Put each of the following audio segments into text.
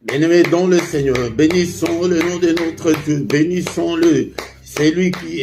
Bien-aimés dans le Seigneur, bénissons le nom de notre Dieu, bénissons-le. C'est lui qui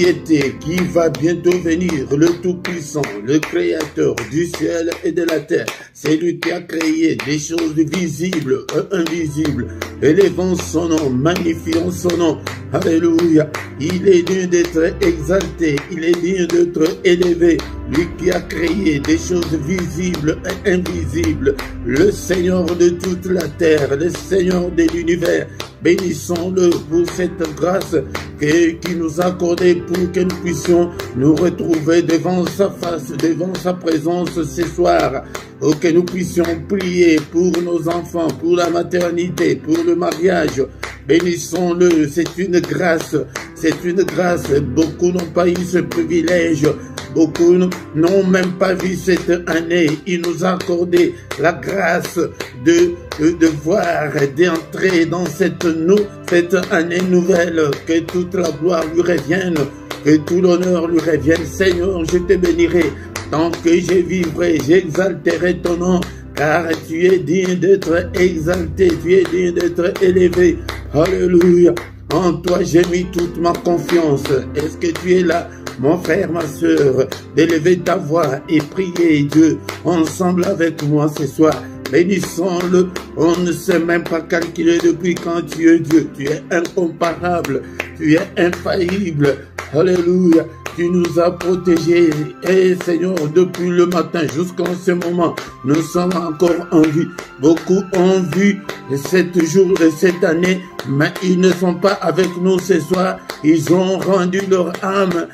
était, qui va bientôt venir, le Tout-Puissant, le Créateur du ciel et de la terre. C'est lui qui a créé des choses visibles et invisibles. Élevons son nom, magnifions son nom. Alléluia. Il est digne d'être exalté, il est digne d'être élevé. Lui qui a créé des choses visibles et invisibles. Le Seigneur de toute la terre, le Seigneur de l'univers. Bénissons-le pour cette grâce qui nous a accordée pour que nous puissions nous retrouver devant sa face, devant sa présence ce soir, pour que nous puissions prier pour nos enfants, pour la maternité, pour le mariage. Bénissons-le, c'est une grâce, c'est une grâce. Beaucoup n'ont pas eu ce privilège. Beaucoup n'ont même pas vu cette année. Il nous a accordé la grâce de voir, d'entrer dans cette année nouvelle. Que toute la gloire lui revienne, que tout l'honneur lui revienne. Seigneur, je te bénirai. Tant que je vivrai, j'exalterai ton nom. Car tu es digne d'être exalté, tu es digne d'être élevé. Alléluia. En toi j'ai mis toute ma confiance. Est-ce que tu es là, mon frère, ma soeur, d'élever ta voix et prier Dieu ensemble avec moi ce soir? Bénissons-le. On ne sait même pas calculer depuis quand tu es Dieu. Tu es incomparable, tu es infaillible. Alléluia. Tu nous as protégés. Et Seigneur, depuis le matin jusqu'en ce moment, nous sommes encore en vie. Beaucoup ont vu cette année, mais ils ne sont pas avec nous ce soir. Ils ont rendu leur âme.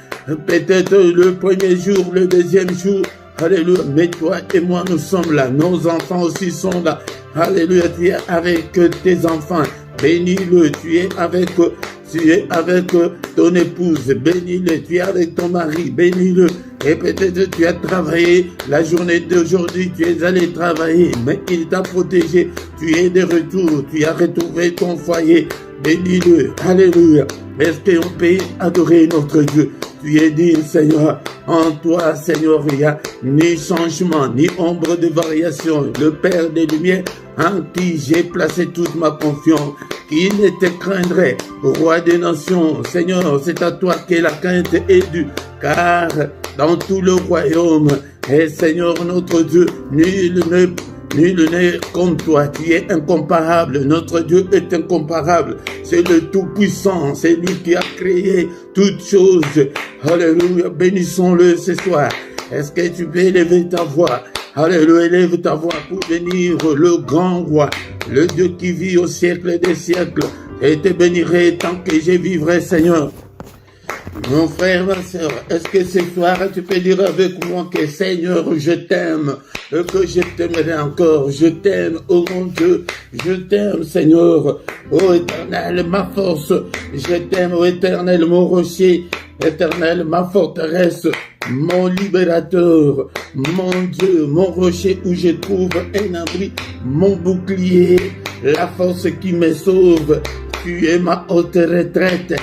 Peut-être le premier jour, le deuxième jour. Alléluia. Mais toi et moi, nous sommes là. Nos enfants aussi sont là. Alléluia. Tu es avec tes enfants. Bénis-le. Tu es avec ton épouse, bénis-le. Tu es avec ton mari, bénis-le. Et peut-être tu as travaillé la journée d'aujourd'hui, tu es allé travailler, mais il t'a protégé. Tu es de retour, tu as retrouvé ton foyer, bénis-le. Alléluia. Est-ce qu'on peut adorer notre Dieu? Tu es digne, Seigneur. En toi, Seigneur, il n'y a ni changement, ni ombre de variation. Le Père des Lumières, en qui j'ai placé toute ma confiance. Qui ne te craindrait, Roi des nations? Seigneur, c'est à toi que la crainte est due. Car dans tout le royaume, et Seigneur notre Dieu, nul n'est comme toi. Tu es incomparable. Notre Dieu est incomparable. C'est le Tout-Puissant. C'est lui qui a créé toutes choses. Alléluia. Bénissons-le ce soir. Est-ce que tu peux élever ta voix? Alléluia. Élève ta voix pour bénir le grand roi, le Dieu qui vit au siècle des siècles. Et te bénirai tant que je vivrai, Seigneur. Mon frère, ma soeur, est-ce que ce soir tu peux dire avec moi que Seigneur, je t'aime, que je t'aimerai encore, je t'aime, oh mon Dieu, je t'aime, Seigneur, oh Éternel, ma force, je t'aime, oh Éternel, mon rocher, Éternel, ma forteresse, mon libérateur, mon Dieu, mon rocher où je trouve un abri, mon bouclier, la force qui me sauve, tu es ma haute retraite,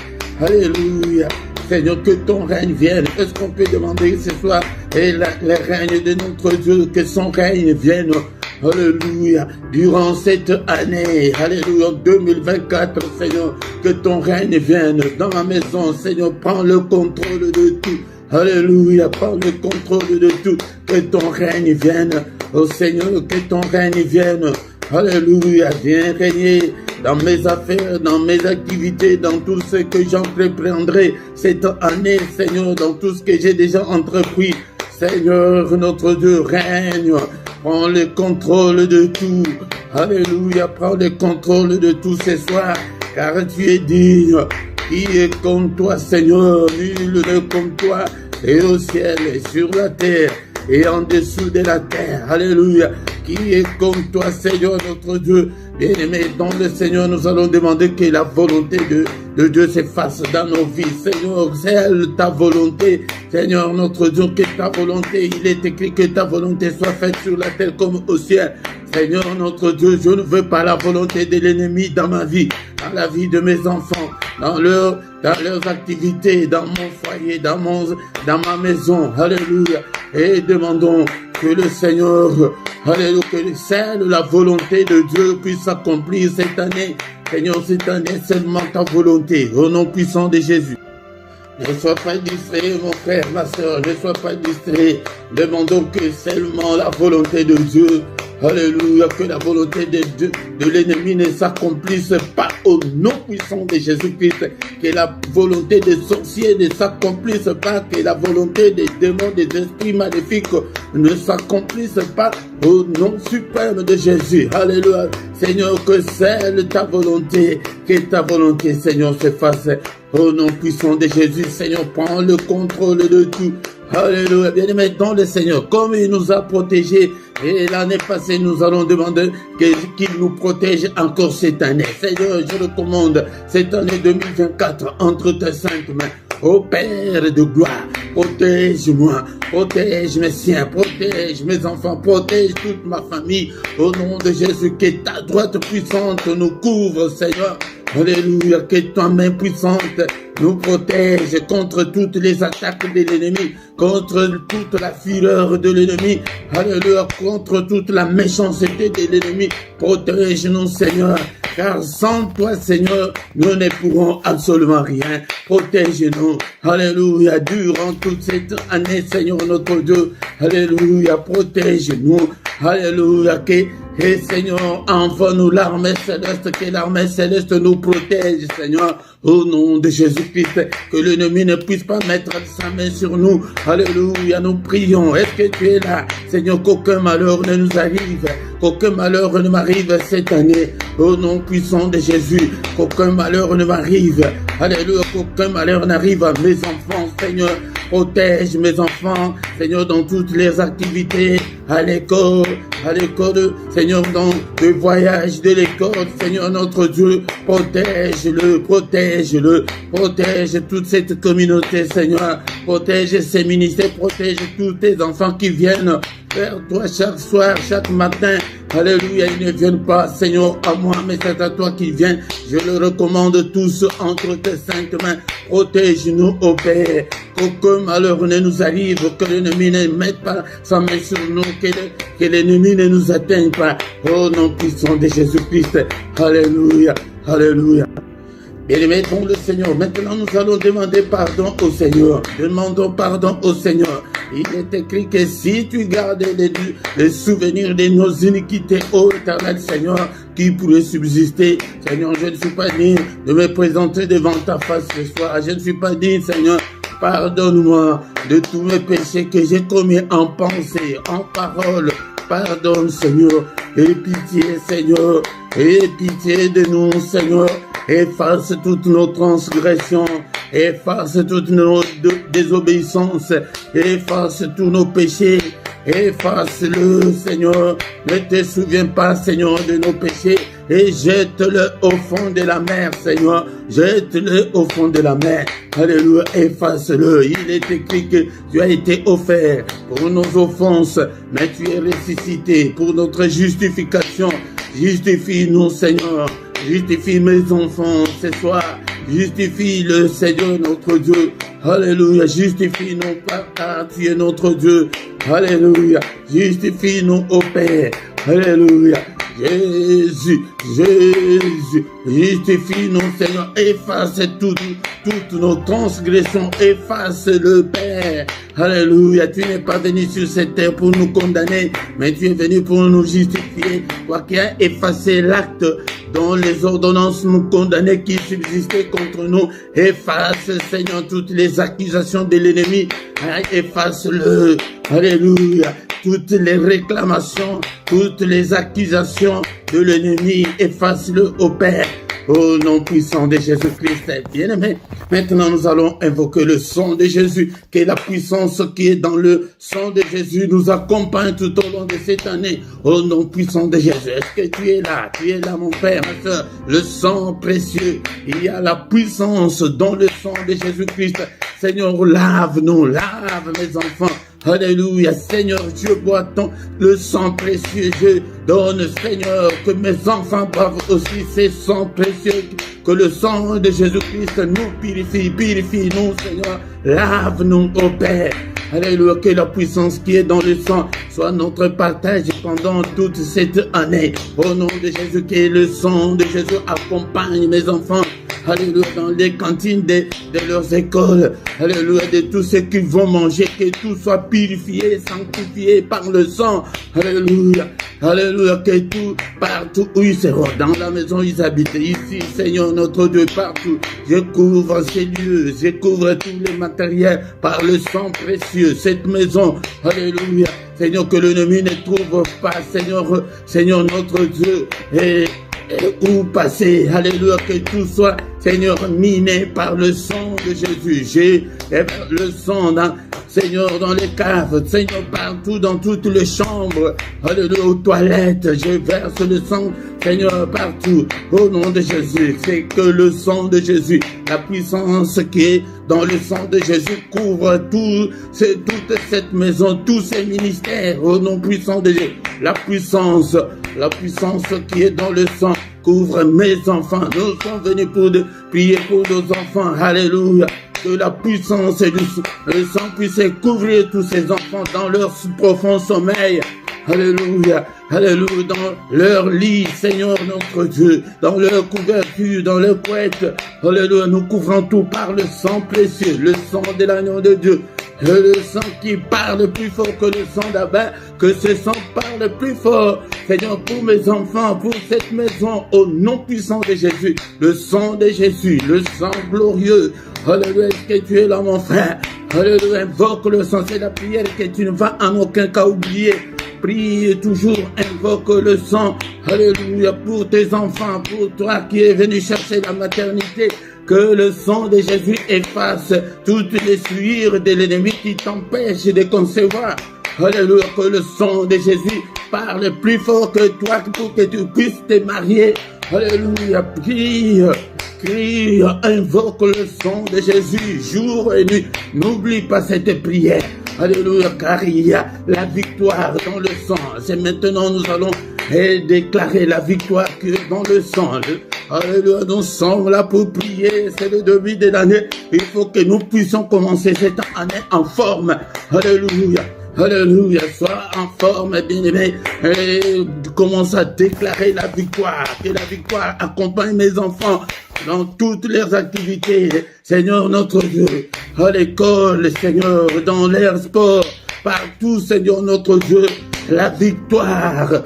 alléluia. Seigneur, que ton règne vienne. Est-ce qu'on peut demander ce soir et le règne de notre Dieu, que son règne vienne, alléluia, durant cette année, alléluia, 2024, Seigneur, que ton règne vienne dans ma maison, Seigneur, prends le contrôle de tout, alléluia, prends le contrôle de tout, que ton règne vienne, oh Seigneur, que ton règne vienne, alléluia, viens régner dans mes affaires, dans mes activités, dans tout ce que j'entreprendrai cette année, Seigneur, dans tout ce que j'ai déjà entrepris. Seigneur, notre Dieu, règne, prends le contrôle de tout. Alléluia, prends le contrôle de tout ce soir, car tu es digne. Qui est comme toi, Seigneur? Nul n'est comme toi, et au ciel, et sur la terre, et en dessous de la terre. Alléluia. Qui est comme toi, Seigneur, notre Dieu? Bien-aimé, dans le Seigneur, nous allons demander que la volonté de Dieu s'efface dans nos vies. Seigneur, c'est ta volonté. Seigneur, notre Dieu, que ta volonté, il est écrit que ta volonté soit faite sur la terre comme au ciel. Seigneur, notre Dieu, je ne veux pas la volonté de l'ennemi dans ma vie, dans la vie de mes enfants, dans leurs activités, dans mon foyer, dans ma maison. Alléluia. Et demandons que le Seigneur, alléluia, que seule la volonté de Dieu puisse s'accomplir cette année. Seigneur, cette année, seulement ta volonté, au nom puissant de Jésus. Ne sois pas distrait, mon frère, ma soeur, ne sois pas distrait. Demandons que seulement la volonté de Dieu, alléluia, que la volonté de l'ennemi ne s'accomplisse pas au nom puissant de Jésus-Christ. Que la volonté des sorciers ne s'accomplisse pas, que la volonté des démons, des esprits maléfiques ne s'accomplisse pas au nom suprême de Jésus. Alléluia. Seigneur, que seule ta volonté, Seigneur, se fasse. Au nom puissant de Jésus, Seigneur, prends le contrôle de tout. Alléluia. Bien-aimé dans le Seigneur, comme il nous a protégés, et l'année passée, nous allons demander qu'il nous protège encore cette année. Seigneur, je recommande cette année 2024 entre tes saintes mains. Ô Père de gloire, protège-moi, protège mes siens, protège mes enfants, protège toute ma famille. Au nom de Jésus, que ta droite puissante nous couvre, Seigneur. Alléluia, que ta main puissante nous protège contre toutes les attaques de l'ennemi, contre toute la fureur de l'ennemi, alléluia, contre toute la méchanceté de l'ennemi. Protège-nous, Seigneur, car sans toi, Seigneur, nous ne pourrons absolument rien. Protège-nous, alléluia, durant toute cette année, Seigneur notre Dieu, alléluia, protège-nous, alléluia, et Seigneur, envoie-nous l'armée céleste, que l'armée céleste nous protège, Seigneur, au nom de Jésus-Christ, que l'ennemi ne puisse pas mettre sa main sur nous. Alléluia, nous prions. Est-ce que tu es là, Seigneur, qu'aucun malheur ne nous arrive, qu'aucun malheur ne m'arrive cette année, au nom puissant de Jésus, qu'aucun malheur ne m'arrive. Alléluia, qu'aucun malheur n'arrive à mes enfants, Seigneur. Protège mes enfants, Seigneur, dans toutes les activités, à l'école, Seigneur, dans le voyage de l'école, Seigneur notre Dieu, protège-le, protège toute cette communauté, Seigneur, protège ces ministères, protège tous tes enfants qui viennent vers toi chaque soir, chaque matin. Alléluia, ils ne viennent pas, Seigneur, à moi, mais c'est à toi qu'ils viennent. Je le recommande tous entre tes saintes mains. Protège-nous, ô Père, qu'aucun malheur ne nous arrive, que l'ennemi ne mette pas sa main sur nous, que l'ennemi ne nous atteigne pas. Au nom puissant de Jésus-Christ. Alléluia, alléluia. Bien-aimés dans le Seigneur, maintenant nous allons demander pardon au Seigneur. Demandons pardon au Seigneur. Il est écrit que si tu gardes les souvenirs de nos iniquités, ô éternel Seigneur, qui pourrait subsister. Seigneur, je ne suis pas digne de me présenter devant ta face ce soir. Je ne suis pas digne, Seigneur. Pardonne-moi de tous mes péchés que j'ai commis en pensée, en parole. Pardonne, Seigneur. Et pitié, Seigneur. Et pitié de nous, Seigneur. Efface toutes nos transgressions, efface toutes nos désobéissances, efface tous nos péchés, efface-le, Seigneur. Ne te souviens pas, Seigneur, de nos péchés et jette-le au fond de la mer, Seigneur. Jette-le au fond de la mer. Alléluia, efface-le. Il est écrit que tu as été offert pour nos offenses, mais tu es ressuscité pour notre justification. Justifie-nous, Seigneur. Justifie mes enfants ce soir. Justifie le Seigneur notre Dieu. Alléluia. Justifie-nous, Papa, tu es notre Dieu. Alléluia. Justifie-nous, ô Père. Alléluia. Jésus, justifie-nous, Seigneur, efface toutes nos transgressions, efface le Père. Alléluia, tu n'es pas venu sur cette terre pour nous condamner, mais tu es venu pour nous justifier. Toi qui as effacé l'acte dont les ordonnances nous condamnaient qui subsistaient contre nous, efface, Seigneur, toutes les accusations de l'ennemi, efface-le. Alléluia. Toutes les réclamations, toutes les accusations de l'ennemi, efface-le au Père, au nom puissant de Jésus-Christ. Bien-aimé, maintenant nous allons invoquer le sang de Jésus, que la puissance qui est dans le sang de Jésus nous accompagne tout au long de cette année, au nom puissant de Jésus. Est-ce que tu es là, mon Père, ma soeur? Le sang précieux, il y a la puissance dans le sang de Jésus-Christ. Seigneur, lave-nous, lave mes enfants. Alléluia, Seigneur, je bois le sang précieux, je donne, Seigneur, que mes enfants boivent aussi ces sangs précieux, que le sang de Jésus-Christ nous purifie, purifie-nous, Seigneur, lave-nous, ô Père, Alléluia, que la puissance qui est dans le sang soit notre partage pendant toute cette année. Au nom de Jésus, que le sang de Jésus accompagne mes enfants. Alléluia, dans les cantines de leurs écoles. Alléluia, de tout ce qu'ils vont manger, que tout soit purifié, sanctifié par le sang. Alléluia, alléluia, que tout, partout où ils seront, dans la maison où ils habitent, ici, Seigneur notre Dieu, partout, je couvre ces lieux, je couvre tous les matériels par le sang précieux, cette maison. Alléluia, Seigneur, que l'ennemi ne trouve pas, Seigneur notre Dieu, et où passer. Alléluia, que tout soit, Seigneur, miné par le sang de Jésus. J'ai le sang, Seigneur, dans les caves, Seigneur, partout, dans toutes les chambres. Alléluia, aux toilettes, je verse le sang, Seigneur, partout. Au nom de Jésus, c'est que le sang de Jésus, la puissance qui est dans le sang de Jésus couvre toute cette maison, tous ces ministères. Au nom puissant de Jésus, la puissance qui est dans le sang couvre mes enfants. Nous sommes venus pour prier pour nos enfants. Alléluia. Que la puissance et le sang puissent couvrir tous ces enfants dans leur profond sommeil. Alléluia, alléluia, dans leur lit, Seigneur notre Dieu, dans leur couverture, dans leur couette. Alléluia, nous couvrons tout par le sang précieux, le sang de l'agneau de Dieu. Le sang qui parle plus fort que le sang d'Abel, que ce sang parle plus fort, Seigneur, pour mes enfants, pour cette maison, au nom puissant de Jésus, le sang de Jésus, le sang glorieux. Alléluia, est-ce que tu es là, mon frère? Alléluia, invoque le sang, c'est la prière que tu ne vas en aucun cas oublier. Prie toujours, invoque le sang. Alléluia, pour tes enfants, pour toi qui es venu chercher la maternité. Que le sang de Jésus efface toutes les souillures de l'ennemi qui t'empêchent de concevoir. Alléluia, que le sang de Jésus parle plus fort que toi pour que tu puisses te marier. Alléluia, crie, invoque le sang de Jésus jour et nuit. N'oublie pas cette prière. Alléluia, car il y a la victoire dans le sang. C'est maintenant nous allons déclarer la victoire qui est dans le sang. Alléluia, nous sommes là pour prier. C'est le début de l'année. Il faut que nous puissions commencer cette année en forme. Alléluia. Alléluia, sois en forme, bien-aimé, et commence à déclarer la victoire, que la victoire accompagne mes enfants dans toutes leurs activités, Seigneur notre Dieu, à l'école, Seigneur, dans l'air sport, partout, Seigneur notre Dieu, la victoire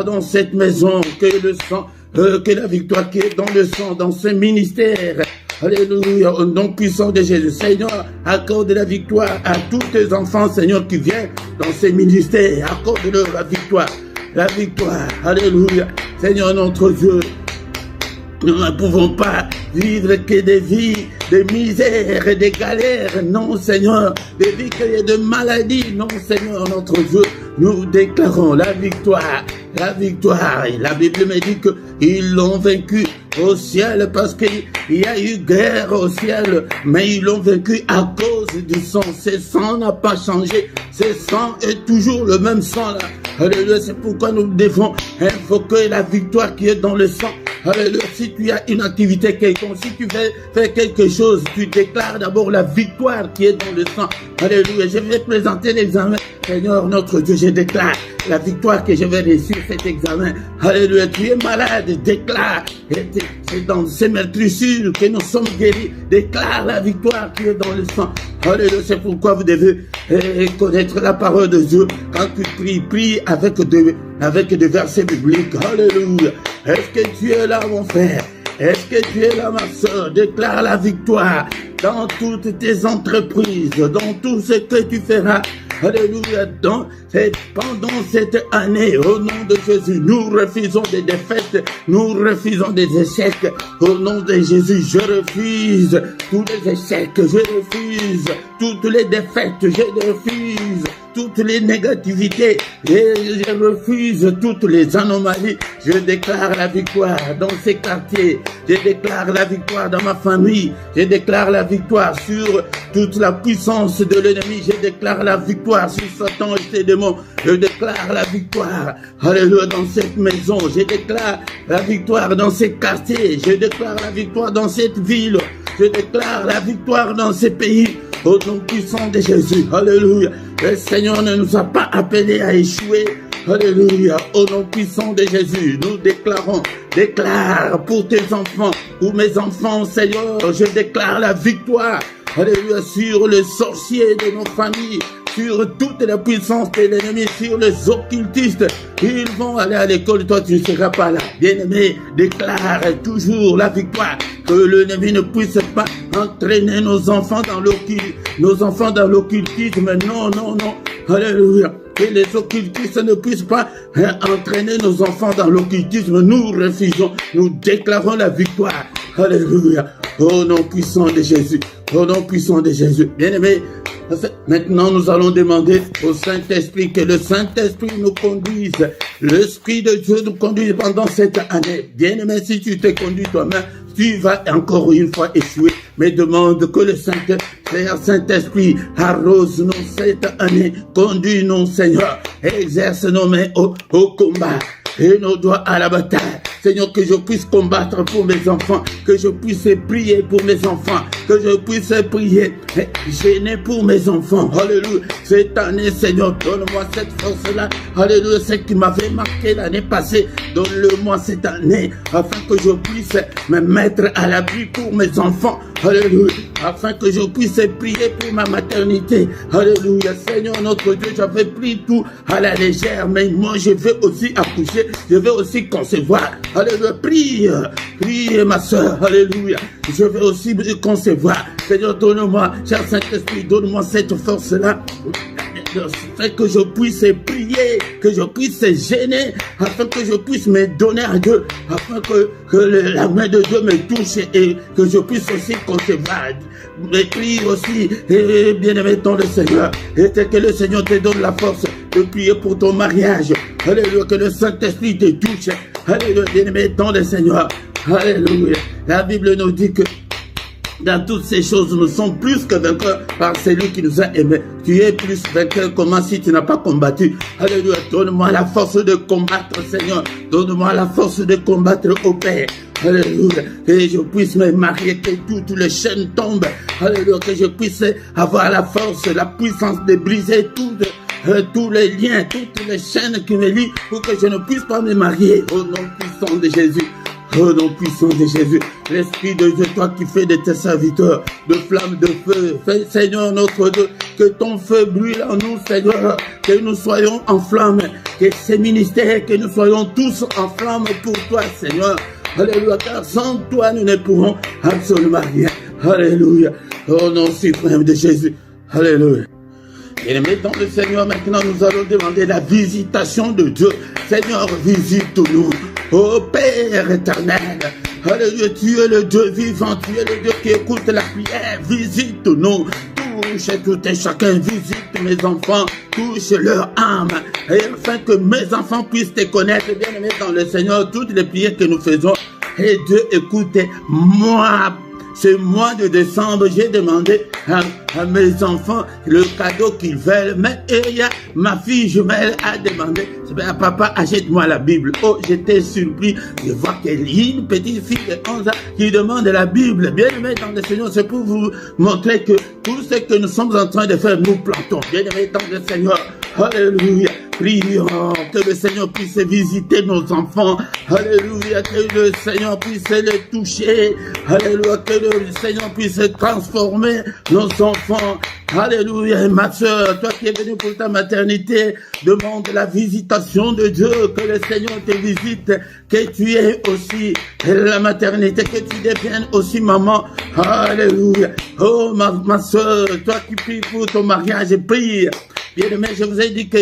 dans cette maison, que la victoire qui est dans le sang, dans ce ministère. Alléluia, au nom puissant de Jésus. Seigneur, accorde la victoire à tous tes enfants, Seigneur, qui viennent dans ces ministères. Accorde-leur la victoire. La victoire. Alléluia. Seigneur, notre Dieu, nous ne pouvons pas vivre que des vies de misère et de galères. Non, Seigneur, des vies de maladies. Non, Seigneur, notre Dieu, nous déclarons la victoire. La victoire. Et la Bible me dit qu'ils l'ont vaincu au ciel parce qu'il y a eu guerre au ciel, mais ils l'ont vaincu à cause du sang. Ce sang n'a pas changé. Ce sang est toujours le même sang là. Alléluia, c'est pourquoi nous devons invoquer la victoire qui est dans le sang. Alléluia, si tu as une activité quelconque, si tu veux faire quelque chose, tu déclares d'abord la victoire qui est dans le sang. Alléluia, je vais présenter l'examen. Seigneur notre Dieu, je déclare la victoire que je vais réussir cet examen. Alléluia, tu es malade, déclare. C'est dans ces meurtrissures que nous sommes guéris. Déclare la victoire qui est dans le sang. Alléluia, c'est pourquoi vous devez connaître la parole de Dieu. Quand tu prie avec des versets bibliques. Alléluia. Est-ce que tu es là, mon frère? Est-ce que tu es là, ma soeur? Déclare la victoire dans toutes tes entreprises, dans tout ce que tu feras. Alléluia, pendant cette année, au nom de Jésus, nous refusons des défaites, nous refusons des échecs. Au nom de Jésus, je refuse tous les échecs, je refuse toutes les défaites, je refuse toutes les négativités, je refuse toutes les anomalies. Je déclare la victoire dans ces quartiers, je déclare la victoire dans ma famille, je déclare la victoire sur toute la puissance de l'ennemi, je déclare la victoire sur Satan et ses démons, je déclare la victoire, alléluia, dans cette maison, je déclare la victoire dans ces quartiers, je déclare la victoire dans cette ville, je déclare la victoire dans ces pays. au nom puissant de Jésus. Alléluia. Le Seigneur ne nous a pas appelés à échouer. Alléluia. Au nom puissant de Jésus, nous déclare pour tes enfants, pour mes enfants, Seigneur, je déclare la victoire. Alléluia, sur les sorciers de nos familles, sur toute la puissance de l'ennemi, sur les occultistes. Ils vont aller à l'école, toi tu ne seras pas là. Bien-aimé, déclare toujours la victoire. Que l'ennemi ne puisse pas entraîner nos enfants dans l'occultisme. Non, non, non. Alléluia. Que les occultistes ne puissent pas entraîner nos enfants dans l'occultisme. Nous refusons, nous déclarons la victoire. Alléluia. Au nom puissant de Jésus. Au nom puissant de Jésus. Bien-aimé, maintenant nous allons demander au Saint-Esprit que le Saint-Esprit nous conduise. L'Esprit de Dieu nous conduise pendant cette année. Bien-aimé, si tu t'es conduit toi-même, tu vas encore une fois échouer. Mais demande que le Saint-Esprit arrose-nous cette année. Conduis-nous, Seigneur. Exerce nos mains au combat et nos doigts à la bataille. Seigneur, que je puisse combattre pour mes enfants, que je puisse prier pour mes enfants, que je puisse prier, gêner pour mes enfants. Alléluia. Cette année, Seigneur, donne-moi cette force-là. Alléluia. Ce qui m'avait marqué l'année passée, donne-le-moi cette année, afin que je puisse me mettre à l'abri pour mes enfants. Alléluia. Afin que je puisse prier pour ma maternité. Alléluia. Seigneur, notre Dieu, j'avais pris tout à la légère, mais moi, je vais aussi accoucher, je vais aussi concevoir. Alléluia, prie ma soeur, alléluia, je vais aussi concevoir. Seigneur, donne-moi, cher Saint-Esprit, donne-moi cette force-là, afin que je puisse prier, que je puisse gêner, afin que je puisse me donner à Dieu, afin que la main de Dieu me touche et que je puisse aussi concevoir. Mais prie aussi, et bien-aimé dans le Seigneur, et que le Seigneur te donne la force de prier pour ton mariage. Alléluia, que le Saint-Esprit te touche. Alléluia, bien-aimé dans le Seigneur. Alléluia. La Bible nous dit que dans toutes ces choses, nous sommes plus que vainqueurs par celui qui nous a aimés. Tu es plus vainqueur, comment si tu n'as pas combattu? Alléluia, donne-moi la force de combattre, Seigneur. Donne-moi la force de combattre au Père. Alléluia, que je puisse me marier, que toutes les chaînes tombent. Alléluia, que je puisse avoir la force, la puissance de briser tous les liens, toutes les chaînes qui me lient pour que je ne puisse pas me marier. Au nom puissant de Jésus. Au nom puissant de Jésus, l'Esprit de Dieu, toi qui fais de tes serviteurs de flammes de feu, fais, Seigneur notre Dieu, que ton feu brûle en nous, Seigneur, que nous soyons en flamme, que ces ministères, que nous soyons tous en flamme pour toi, Seigneur. Alléluia, car sans toi, nous ne pourrons absolument rien. Alléluia, au nom suprême de Jésus. Alléluia. Bien-aimés dans le Seigneur, maintenant nous allons demander la visitation de Dieu. Seigneur, visite-nous. Ô Père éternel, alléluia, tu es le Dieu vivant, tu es le Dieu qui écoute la prière. Visite-nous, touche tout et chacun, visite mes enfants, touche leur âme, et afin que mes enfants puissent te connaître, bien-aimés dans le Seigneur, toutes les prières que nous faisons. Et Dieu, écoutez-moi. Ce mois de décembre, j'ai demandé à mes enfants le cadeau qu'ils veulent. Mais ma fille jumelle a demandé, papa, achète-moi la Bible. Oh, j'étais surpris. Je vois qu'il y a une petite fille de 11 ans qui demande la Bible. Bien aimé dans le Seigneur, c'est pour vous montrer que tout ce que nous sommes en train de faire, nous plantons. Bien aimé dans le Seigneur. Alléluia. Prions que le Seigneur puisse visiter nos enfants. Alléluia. Que le Seigneur puisse les toucher. Alléluia. Que le Seigneur puisse transformer nos enfants. Alléluia. Ma soeur, toi qui es venue pour ta maternité, demande la visitation de Dieu. Que le Seigneur te visite. Que tu aies aussi la maternité. Que tu deviennes aussi maman. Alléluia. Oh ma soeur, toi qui pries pour ton mariage, prie. Bien-aimé, je vous ai dit que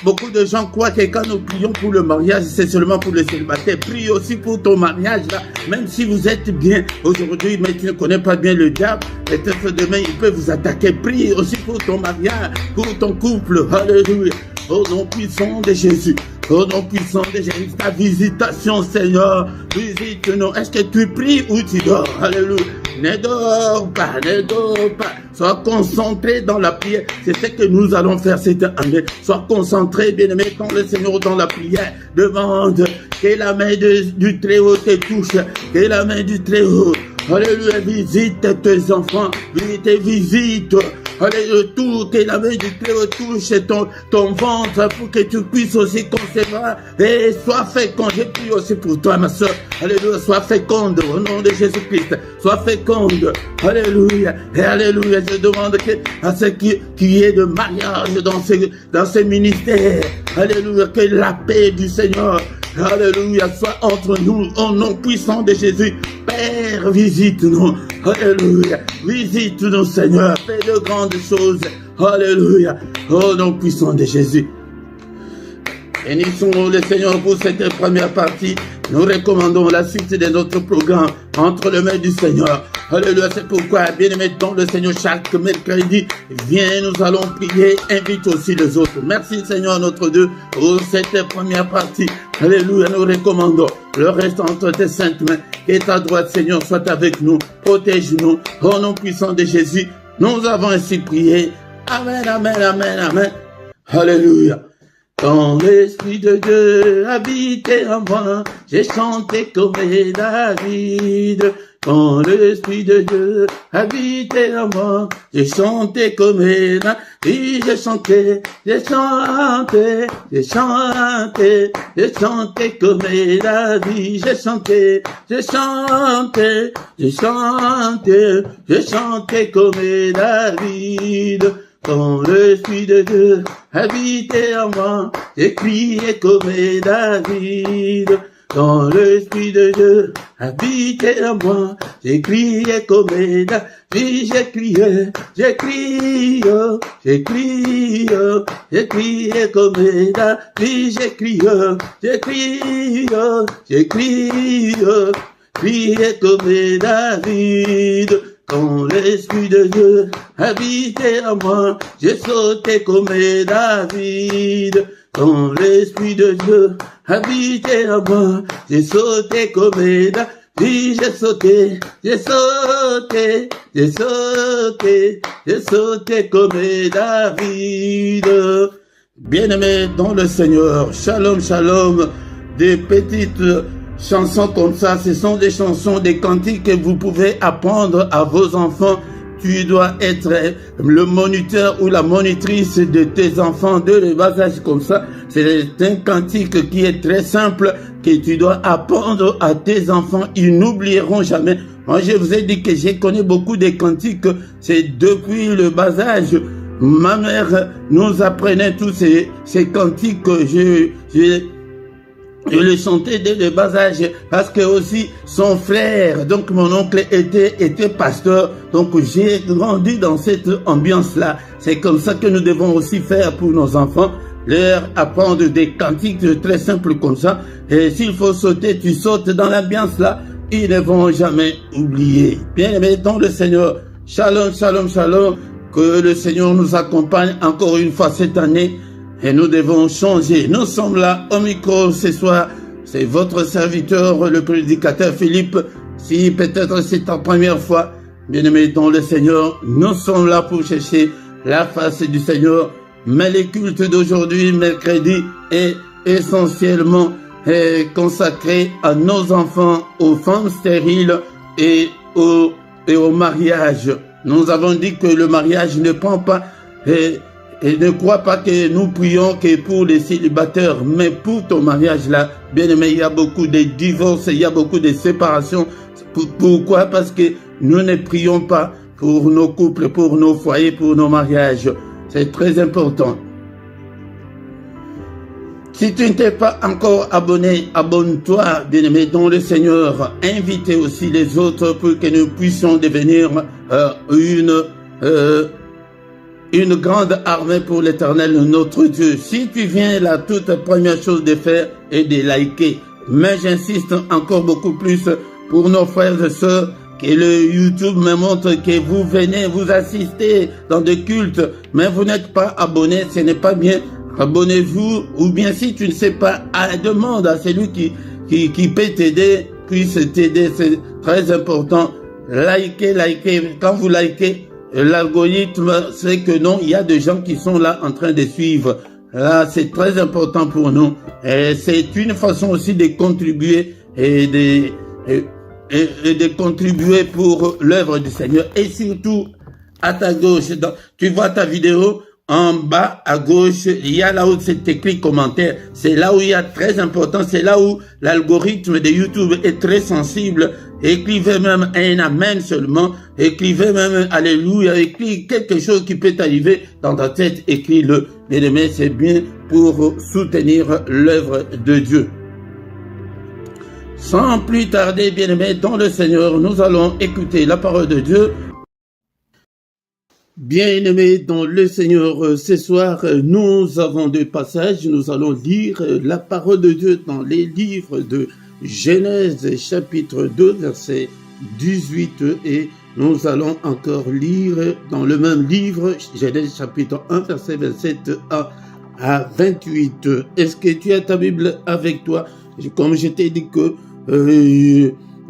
beaucoup de gens croient que quand nous prions pour le mariage, c'est seulement pour le célibataire. Prie aussi pour ton mariage, là. Même si vous êtes bien aujourd'hui, mais tu ne connais pas bien le diable, peut-être demain, il peut vous attaquer. Prie aussi pour ton mariage, pour ton couple. Alléluia. Au nom puissant de Jésus. Au nom puissant de Jésus. Ta visitation, Seigneur. Visite-nous. Est-ce que tu pries ou tu dors? Alléluia. Ne dors pas, ne dors pas. Sois concentré dans la prière. C'est ce que nous allons faire cette année. Sois concentré, bien-aimé, dans le Seigneur, dans la prière. Demande que la main du Très-Haut te touche. Que la main du Très-Haut, Alléluia, visite tes enfants, visite. Alléluia, tout que la main du Dieu touche ton ventre pour que tu puisses aussi concevoir et sois féconde. Je prie aussi pour toi, ma soeur. Alléluia, sois féconde au nom de Jésus-Christ. Sois féconde. Alléluia. Et alléluia, je demande à ceux qui est de mariage dans ces ministères. Alléluia, que la paix du Seigneur, alléluia, soit entre nous au nom puissant de Jésus. Père, visite-nous. Alléluia. Visite-nous, Seigneur. Fais de grandes choses. Alléluia. Au nom puissant de Jésus. Bénissons le Seigneur pour cette première partie. Nous recommandons la suite de notre programme entre les mains du Seigneur. Alléluia, c'est pourquoi, bien-aimés dans le Seigneur, chaque mercredi, viens, nous allons prier, invite aussi les autres. Merci Seigneur notre Dieu pour cette première partie. Alléluia, nous recommandons le reste entre tes saintes mains. Que ta droite, Seigneur, soit avec nous, protège-nous, au nom puissant de Jésus. Nous avons ainsi prié. Amen, amen, amen, amen. Alléluia. Quand l'Esprit de Dieu habitait en moi, j'ai chanté comme David. Quand l'Esprit de Dieu habitait en moi, j'ai chanté comme David. J'ai chanté, j'ai chanté, j'ai chanté, j'ai chanté comme David. J'ai chanté, j'ai chanté, j'ai chanté, j'ai chanté comme David. Quand l'Esprit de Dieu habitait en moi, j'ai crié comme David. Quand l'Esprit de Dieu habitait en moi, j'ai crié comme David. J'ai crié, j'ai crié, j'ai crié, j'ai crié comme David. J'ai crié, j'ai crié, j'ai crié, crié comme David. Quand l'Esprit de Dieu habitait en moi, j'ai sauté comme David. Quand l'Esprit de Dieu habitait en moi, j'ai sauté comme David. J'ai sauté, j'ai sauté, j'ai sauté, j'ai sauté comme David. Bien-aimés dans le Seigneur, shalom, shalom, des petites chansons comme ça, ce sont des chansons, des cantiques que vous pouvez apprendre à vos enfants. Tu dois être le moniteur ou la monitrice de tes enfants de le bas âge comme ça. C'est un cantique qui est très simple que tu dois apprendre à tes enfants. Ils n'oublieront jamais. Moi, je vous ai dit que je connais beaucoup de cantiques. C'est depuis le bas âge. Ma mère nous apprenait tous ces cantiques. Je le chantais dès le bas âge parce que aussi son frère, donc mon oncle était pasteur, donc j'ai grandi dans cette ambiance-là. C'est comme ça que nous devons aussi faire pour nos enfants, leur apprendre des cantiques très simples comme ça. Et s'il faut sauter, tu sautes dans l'ambiance-là, ils ne vont jamais oublier. Bien aimé dans le Seigneur, shalom, shalom, shalom, que le Seigneur nous accompagne encore une fois cette année. Et nous devons changer. Nous sommes là au micro ce soir. C'est votre serviteur, le prédicateur Philippe. Si peut-être c'est ta première fois, bien-aimé dans le Seigneur, nous sommes là pour chercher la face du Seigneur. Mais le culte d'aujourd'hui, mercredi, est essentiellement consacré à nos enfants, aux femmes stériles et au mariage. Nous avons dit que le mariage ne prend pas... Et ne crois pas que nous prions que pour les célibataires, mais pour ton mariage là, bien aimé, il y a beaucoup de divorces, il y a beaucoup de séparations. Pourquoi? Parce que nous ne prions pas pour nos couples, pour nos foyers, pour nos mariages. C'est très important. Si tu ne t'es pas encore abonné, abonne-toi, bien aimé, dans le Seigneur. Invitez aussi les autres pour que nous puissions devenir une grande armée pour l'Éternel, notre Dieu. Si tu viens, la toute première chose de faire est de liker. Mais j'insiste encore beaucoup plus pour nos frères et sœurs, que le YouTube me montre que vous venez, vous assistez dans des cultes, mais vous n'êtes pas abonné, ce n'est pas bien. Abonnez-vous, ou bien si tu ne sais pas, demande à celui qui peut t'aider, puisse t'aider, c'est très important. Likez. Quand vous likez, l'algorithme sait que non, il y a des gens qui sont là en train de suivre. Là, c'est très important pour nous. Et c'est une façon aussi de contribuer et et de contribuer pour l'œuvre du Seigneur. Et surtout, à ta gauche, tu vois ta vidéo, en bas à gauche, il y a là où c'est écrit commentaire. C'est là où il y a très important, c'est là où l'algorithme de YouTube est très sensible. Écrivez même un amen seulement, écrivez même alléluia, écrivez quelque chose qui peut t'arriver dans ta tête, écris-le. Bien-aimé, c'est bien pour soutenir l'œuvre de Dieu. Sans plus tarder, bien-aimé, dans le Seigneur, nous allons écouter la parole de Dieu. Bien-aimés dans le Seigneur, ce soir, nous avons deux passages. Nous allons lire la parole de Dieu dans les livres de Genèse, chapitre 2, verset 18. Et nous allons encore lire dans le même livre, Genèse, chapitre 1, verset 27 à 28. Est-ce que tu as ta Bible avec toi? Comme je t'ai dit que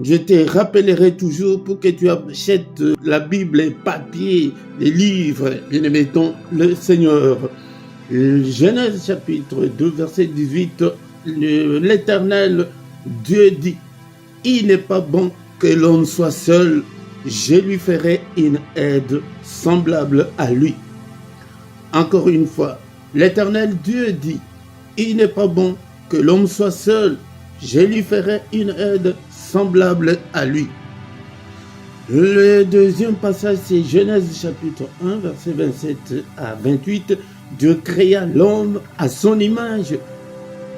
je te rappellerai toujours pour que tu achètes la Bible, les papiers, les livres, bien-aimés dans le Seigneur. Genèse chapitre 2, verset 18, l'Éternel Dieu dit, « Il n'est pas bon que l'homme soit seul, je lui ferai une aide semblable à lui. » Encore une fois, l'Éternel Dieu dit, « Il n'est pas bon que l'homme soit seul, je lui ferai une aide semblable à lui. » Le deuxième passage, c'est Genèse chapitre 1, verset 27 à 28. Dieu créa l'homme à son image.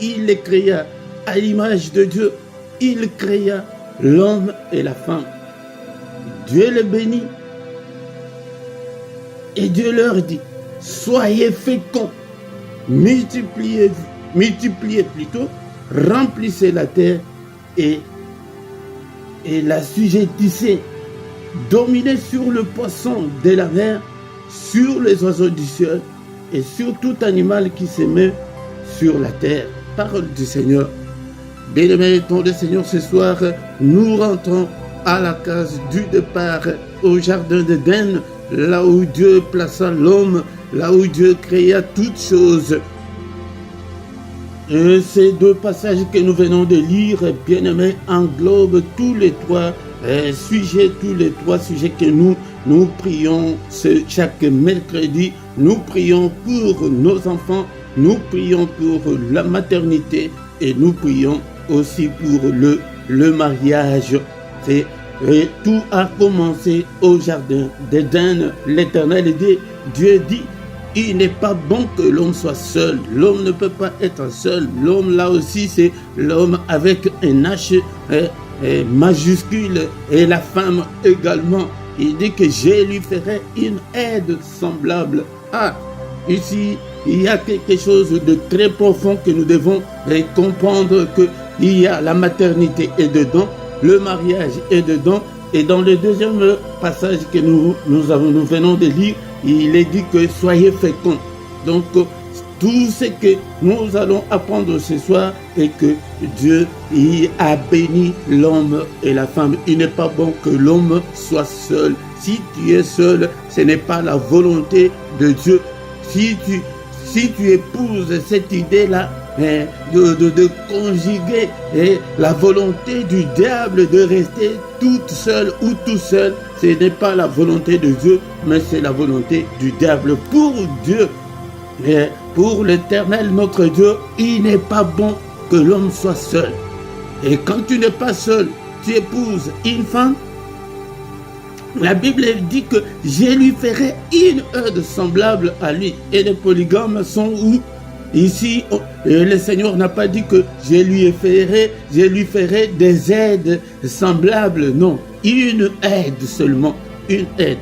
Il les créa à l'image de Dieu. Il créa l'homme et la femme. Dieu les bénit. Et Dieu leur dit, soyez féconds, multipliez plutôt, remplissez la terre et l'assujettissez, dominez sur le poisson de la mer, sur les oiseaux du ciel et sur tout animal qui se met sur la terre. Parole du Seigneur. Bien-aimés dans le Seigneur, ce soir, nous rentrons à la case du départ, au jardin d'Éden, là où Dieu plaça l'homme, là où Dieu créa toutes choses. Et ces deux passages que nous venons de lire, bien-aimés, englobent tous les trois sujets que nous prions chaque mercredi. Nous prions pour nos enfants, nous prions pour la maternité et nous prions aussi pour le mariage. Et tout a commencé au jardin d'Éden. L'Éternel Dieu dit, il n'est pas bon que l'homme soit seul. L'homme ne peut pas être seul. L'homme, là aussi, c'est l'homme avec un H majuscule et la femme également. Il dit que je lui ferai une aide semblable. Ah, ici, il y a quelque chose de très profond que nous devons comprendre, qu'il y a la maternité est dedans, le mariage est dedans. Et dans le deuxième passage que nous venons de lire, il est dit que soyez féconds. Donc, tout ce que nous allons apprendre ce soir est que Dieu a béni l'homme et la femme. Il n'est pas bon que l'homme soit seul. Si tu es seul, ce n'est pas la volonté de Dieu. Si tu épouses cette idée-là, de conjuguer la volonté du diable de rester toute seule ou tout seul, ce n'est pas la volonté de Dieu, mais c'est la volonté du diable. Pour Dieu, pour l'Éternel notre Dieu, il n'est pas bon que l'homme soit seul. Et quand tu n'es pas seul, tu épouses une femme, la Bible dit que je lui ferai une aide semblable à lui. Et les polygames sont où? Ici, le Seigneur n'a pas dit que je lui ferai des aides semblables. Non, une aide seulement, une aide.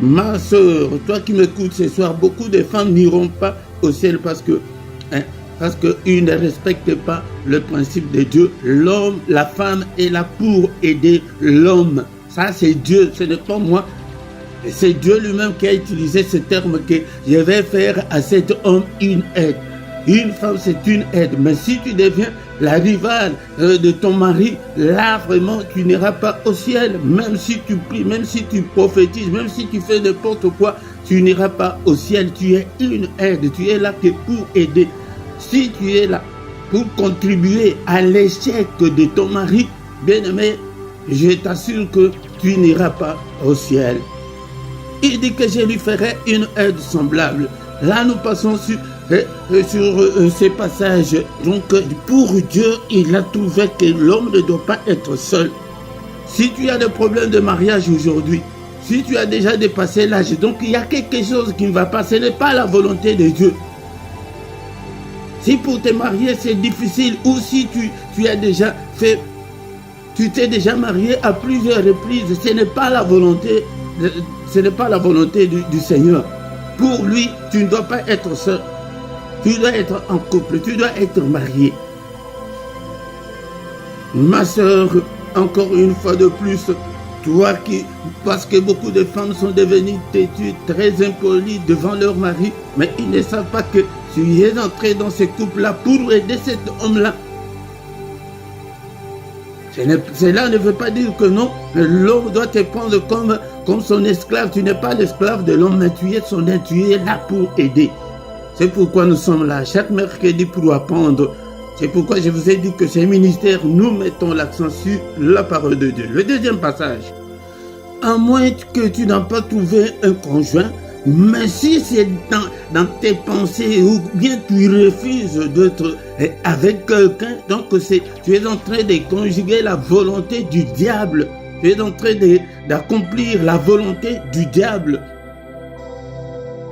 Ma soeur, toi qui m'écoutes ce soir, beaucoup de femmes n'iront pas au ciel parce qu'ils ne respectent pas le principe de Dieu. L'homme, la femme est là pour aider l'homme. Ça, c'est Dieu, ce n'est pas moi. C'est Dieu lui-même qui a utilisé ce terme que je vais faire à cet homme une aide. Une femme, c'est une aide. Mais si tu deviens la rivale de ton mari, là, vraiment, tu n'iras pas au ciel. Même si tu pries, même si tu prophétises, même si tu fais n'importe quoi, tu n'iras pas au ciel. Tu es une aide. Tu es là que pour aider. Si tu es là pour contribuer à l'échec de ton mari, bien-aimé, je t'assure que tu n'iras pas au ciel. Il dit que je lui ferai une aide semblable. Là, nous passons sur ces passages. Donc, pour Dieu, il a trouvé que l'homme ne doit pas être seul. Si tu as des problèmes de mariage aujourd'hui, si tu as déjà dépassé l'âge, donc il y a quelque chose qui ne va pas. Ce n'est pas la volonté de Dieu. Si pour te marier, c'est difficile, ou si tu as déjà fait, tu t'es déjà marié à plusieurs reprises, ce n'est pas la volonté, du Seigneur. Pour lui, tu ne dois pas être seul. Tu dois être en couple, tu dois être marié. Ma soeur, encore une fois de plus, toi parce que beaucoup de femmes sont devenues têtues, très impolies devant leur mari, mais ils ne savent pas que tu es entré dans ce couple-là pour aider cet homme-là. Cela ne veut pas dire que non, l'homme doit te prendre comme son esclave. Tu n'es pas l'esclave de l'homme, mais tu es son aide, tu es là pour aider. C'est pourquoi nous sommes là chaque mercredi pour apprendre. C'est pourquoi je vous ai dit que ces ministères, nous mettons l'accent sur la parole de Dieu. Le deuxième passage. À moins que tu n'aies pas trouvé un conjoint, mais si c'est dans tes pensées ou bien tu refuses d'être avec quelqu'un, donc tu es en train de conjuguer la volonté du diable. Tu es en train d'accomplir la volonté du diable.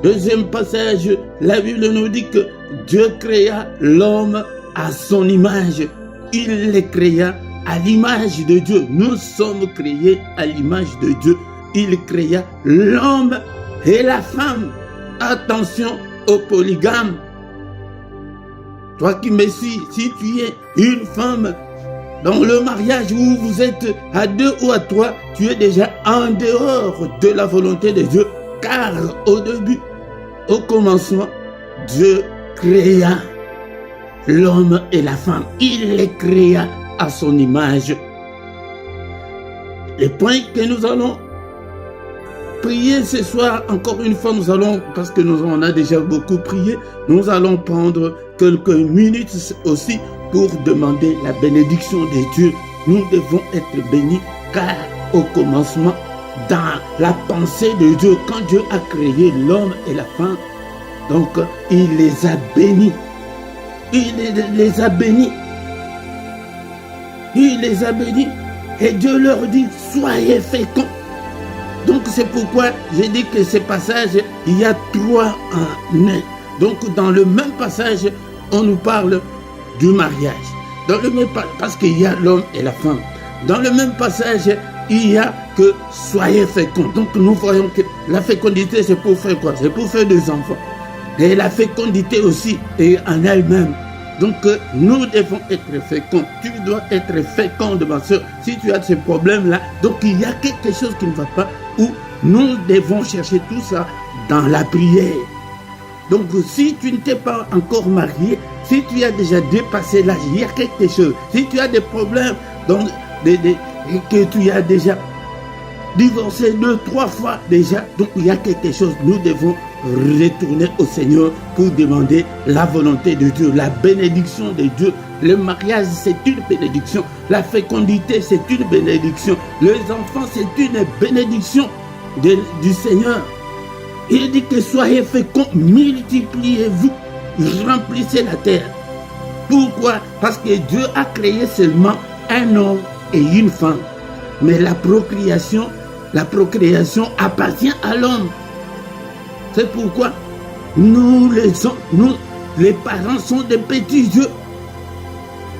Deuxième passage, la Bible nous dit que Dieu créa l'homme à son image. Il les créa à l'image de Dieu. Nous sommes créés à l'image de Dieu. Il créa l'homme et la femme. Attention au polygame. Toi qui me suis, si tu es une femme dans le mariage où vous êtes à 2 ou à 3, tu es déjà en dehors de la volonté de Dieu. Car au début, au commencement, Dieu créa l'homme et la femme. Il les créa à son image. Les points que nous allons prier ce soir, encore une fois, nous allons, parce que nous en a déjà beaucoup prié, nous allons prendre quelques minutes aussi pour demander la bénédiction de Dieu. Nous devons être bénis, car au commencement, dans la pensée de Dieu, quand Dieu a créé l'homme et la femme, donc il les a bénis. Il les a bénis. Il les a bénis. Et Dieu leur dit, soyez féconds. Donc c'est pourquoi j'ai dit que ces passages, il y a 3 en 1. Donc dans le même passage, on nous parle du mariage. Dans le même, parce qu'il y a l'homme et la femme. Dans le même passage, il y a que soyez féconds. Donc nous voyons que la fécondité, c'est pour faire quoi? C'est pour faire des enfants. Et la fécondité aussi est en elle-même. Donc nous devons être féconds. Tu dois être féconde, ma soeur. Si tu as ce problème-là, donc il y a quelque chose qui ne va pas, où nous devons chercher tout ça dans la prière. Donc si tu ne t'es pas encore marié, si tu as déjà dépassé l'âge, il y a quelque chose. Si tu as des problèmes, donc, que tu as déjà divorcé 2, 3 fois déjà, donc il y a quelque chose. Nous devons retourner au Seigneur pour demander la volonté de Dieu, la bénédiction de Dieu. Le mariage, c'est une bénédiction. La fécondité, c'est une bénédiction. Les enfants, c'est une bénédiction du Seigneur. Il dit que soyez féconds, multipliez-vous, remplissez la terre. Pourquoi? Parce que Dieu a créé seulement un homme et une femme. Mais la procréation appartient à l'homme. C'est pourquoi nous, les parents, sont des petits dieux.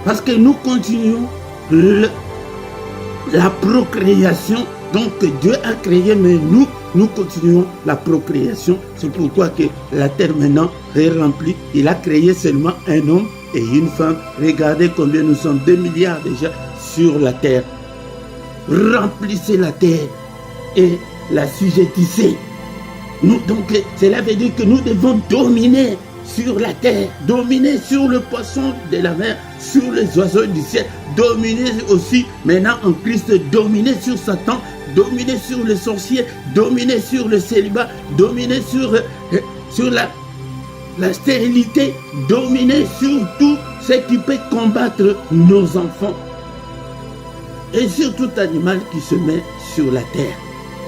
Parce que nous continuons la procréation. Donc Dieu a créé, mais nous continuons la procréation. C'est pourquoi que la terre maintenant est remplie. Il a créé seulement un homme et une femme. Regardez combien nous sommes, 2 milliards déjà sur la terre. Remplissez la terre et la sujettissez. Donc cela veut dire que nous devons dominer sur la terre, dominer sur le poisson de la mer, sur les oiseaux du ciel, dominer aussi maintenant en Christ, dominer sur Satan, dominer sur les sorciers, dominer sur le célibat, dominer sur la stérilité, dominer sur tout ce qui peut combattre nos enfants. et sur tout animal qui se met sur la terre.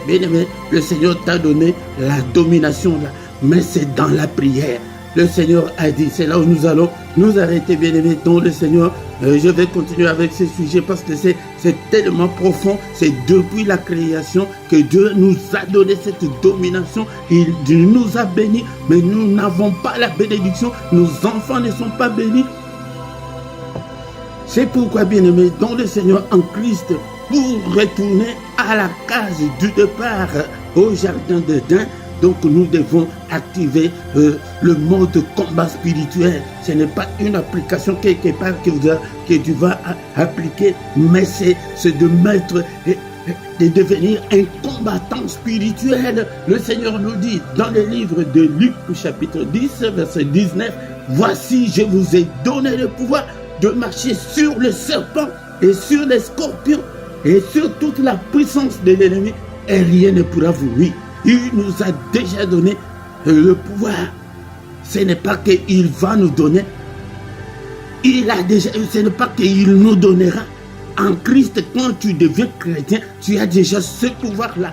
Bien-aimé, le Seigneur t'a donné la domination là, mais c'est dans la prière. Le Seigneur a dit, c'est là où nous allons nous arrêter, bien-aimés, dont le Seigneur, je vais continuer avec ce sujet parce que c'est tellement profond. C'est depuis la création que Dieu nous a donné cette domination. Il nous a bénis, mais nous n'avons pas la bénédiction. Nos enfants ne sont pas bénis. C'est pourquoi, bien-aimés, dans le Seigneur en Christ, pour retourner à la case du départ au jardin d'Éden, donc nous devons activer le mode combat spirituel. Ce n'est pas une application quelque part que tu vas appliquer, mais c'est de mettre, de devenir un combattant spirituel. Le Seigneur nous dit dans le livre de Luc chapitre 10 verset 19, « Voici je vous ai donné le pouvoir de marcher sur le serpent et sur les scorpions et sur toute la puissance de l'ennemi et rien ne pourra vous nuire. » Il nous a déjà donné le pouvoir. Ce n'est pas qu'il va nous donner. Ce n'est pas qu'il nous donnera. En Christ, quand tu deviens chrétien, tu as déjà ce pouvoir-là.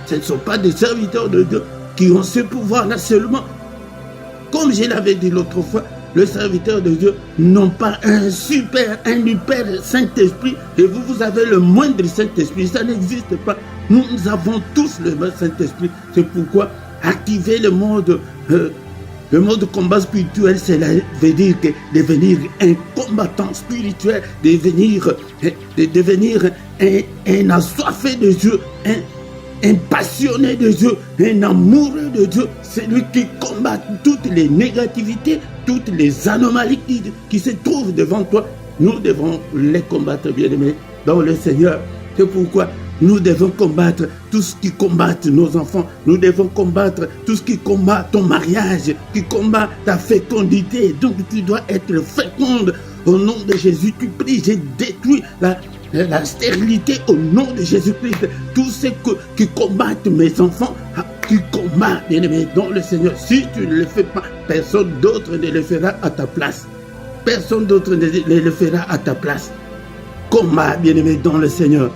Ce ne sont pas des serviteurs de Dieu qui ont ce pouvoir-là seulement. Comme je l'avais dit l'autre fois, le serviteur de Dieu n'ont pas un hyper Saint-Esprit et vous avez le moindre Saint-Esprit. Ça n'existe pas. Nous avons tous le même Saint-Esprit. C'est pourquoi activer le mode combat spirituel, cela veut dire que devenir un combattant spirituel, devenir un assoiffé de Dieu, un passionné de Dieu, un amoureux de Dieu, celui qui combat toutes les négativités, toutes les anomalies qui se trouvent devant toi. Nous devons les combattre, bien-aimés, dans le Seigneur. C'est pourquoi nous devons combattre tout ce qui combat nos enfants. Nous devons combattre tout ce qui combat ton mariage, qui combat ta fécondité. Donc tu dois être féconde. Au nom de Jésus, tu pries, j'ai détruit la stérilité au nom de Jésus-Christ. Tous ceux qui combattent mes enfants, qui combattent, bien-aimés, dans le Seigneur. Si tu ne le fais pas, personne d'autre ne le fera à ta place. Personne d'autre ne le fera à ta place. Combat, bien-aimés, dans le Seigneur.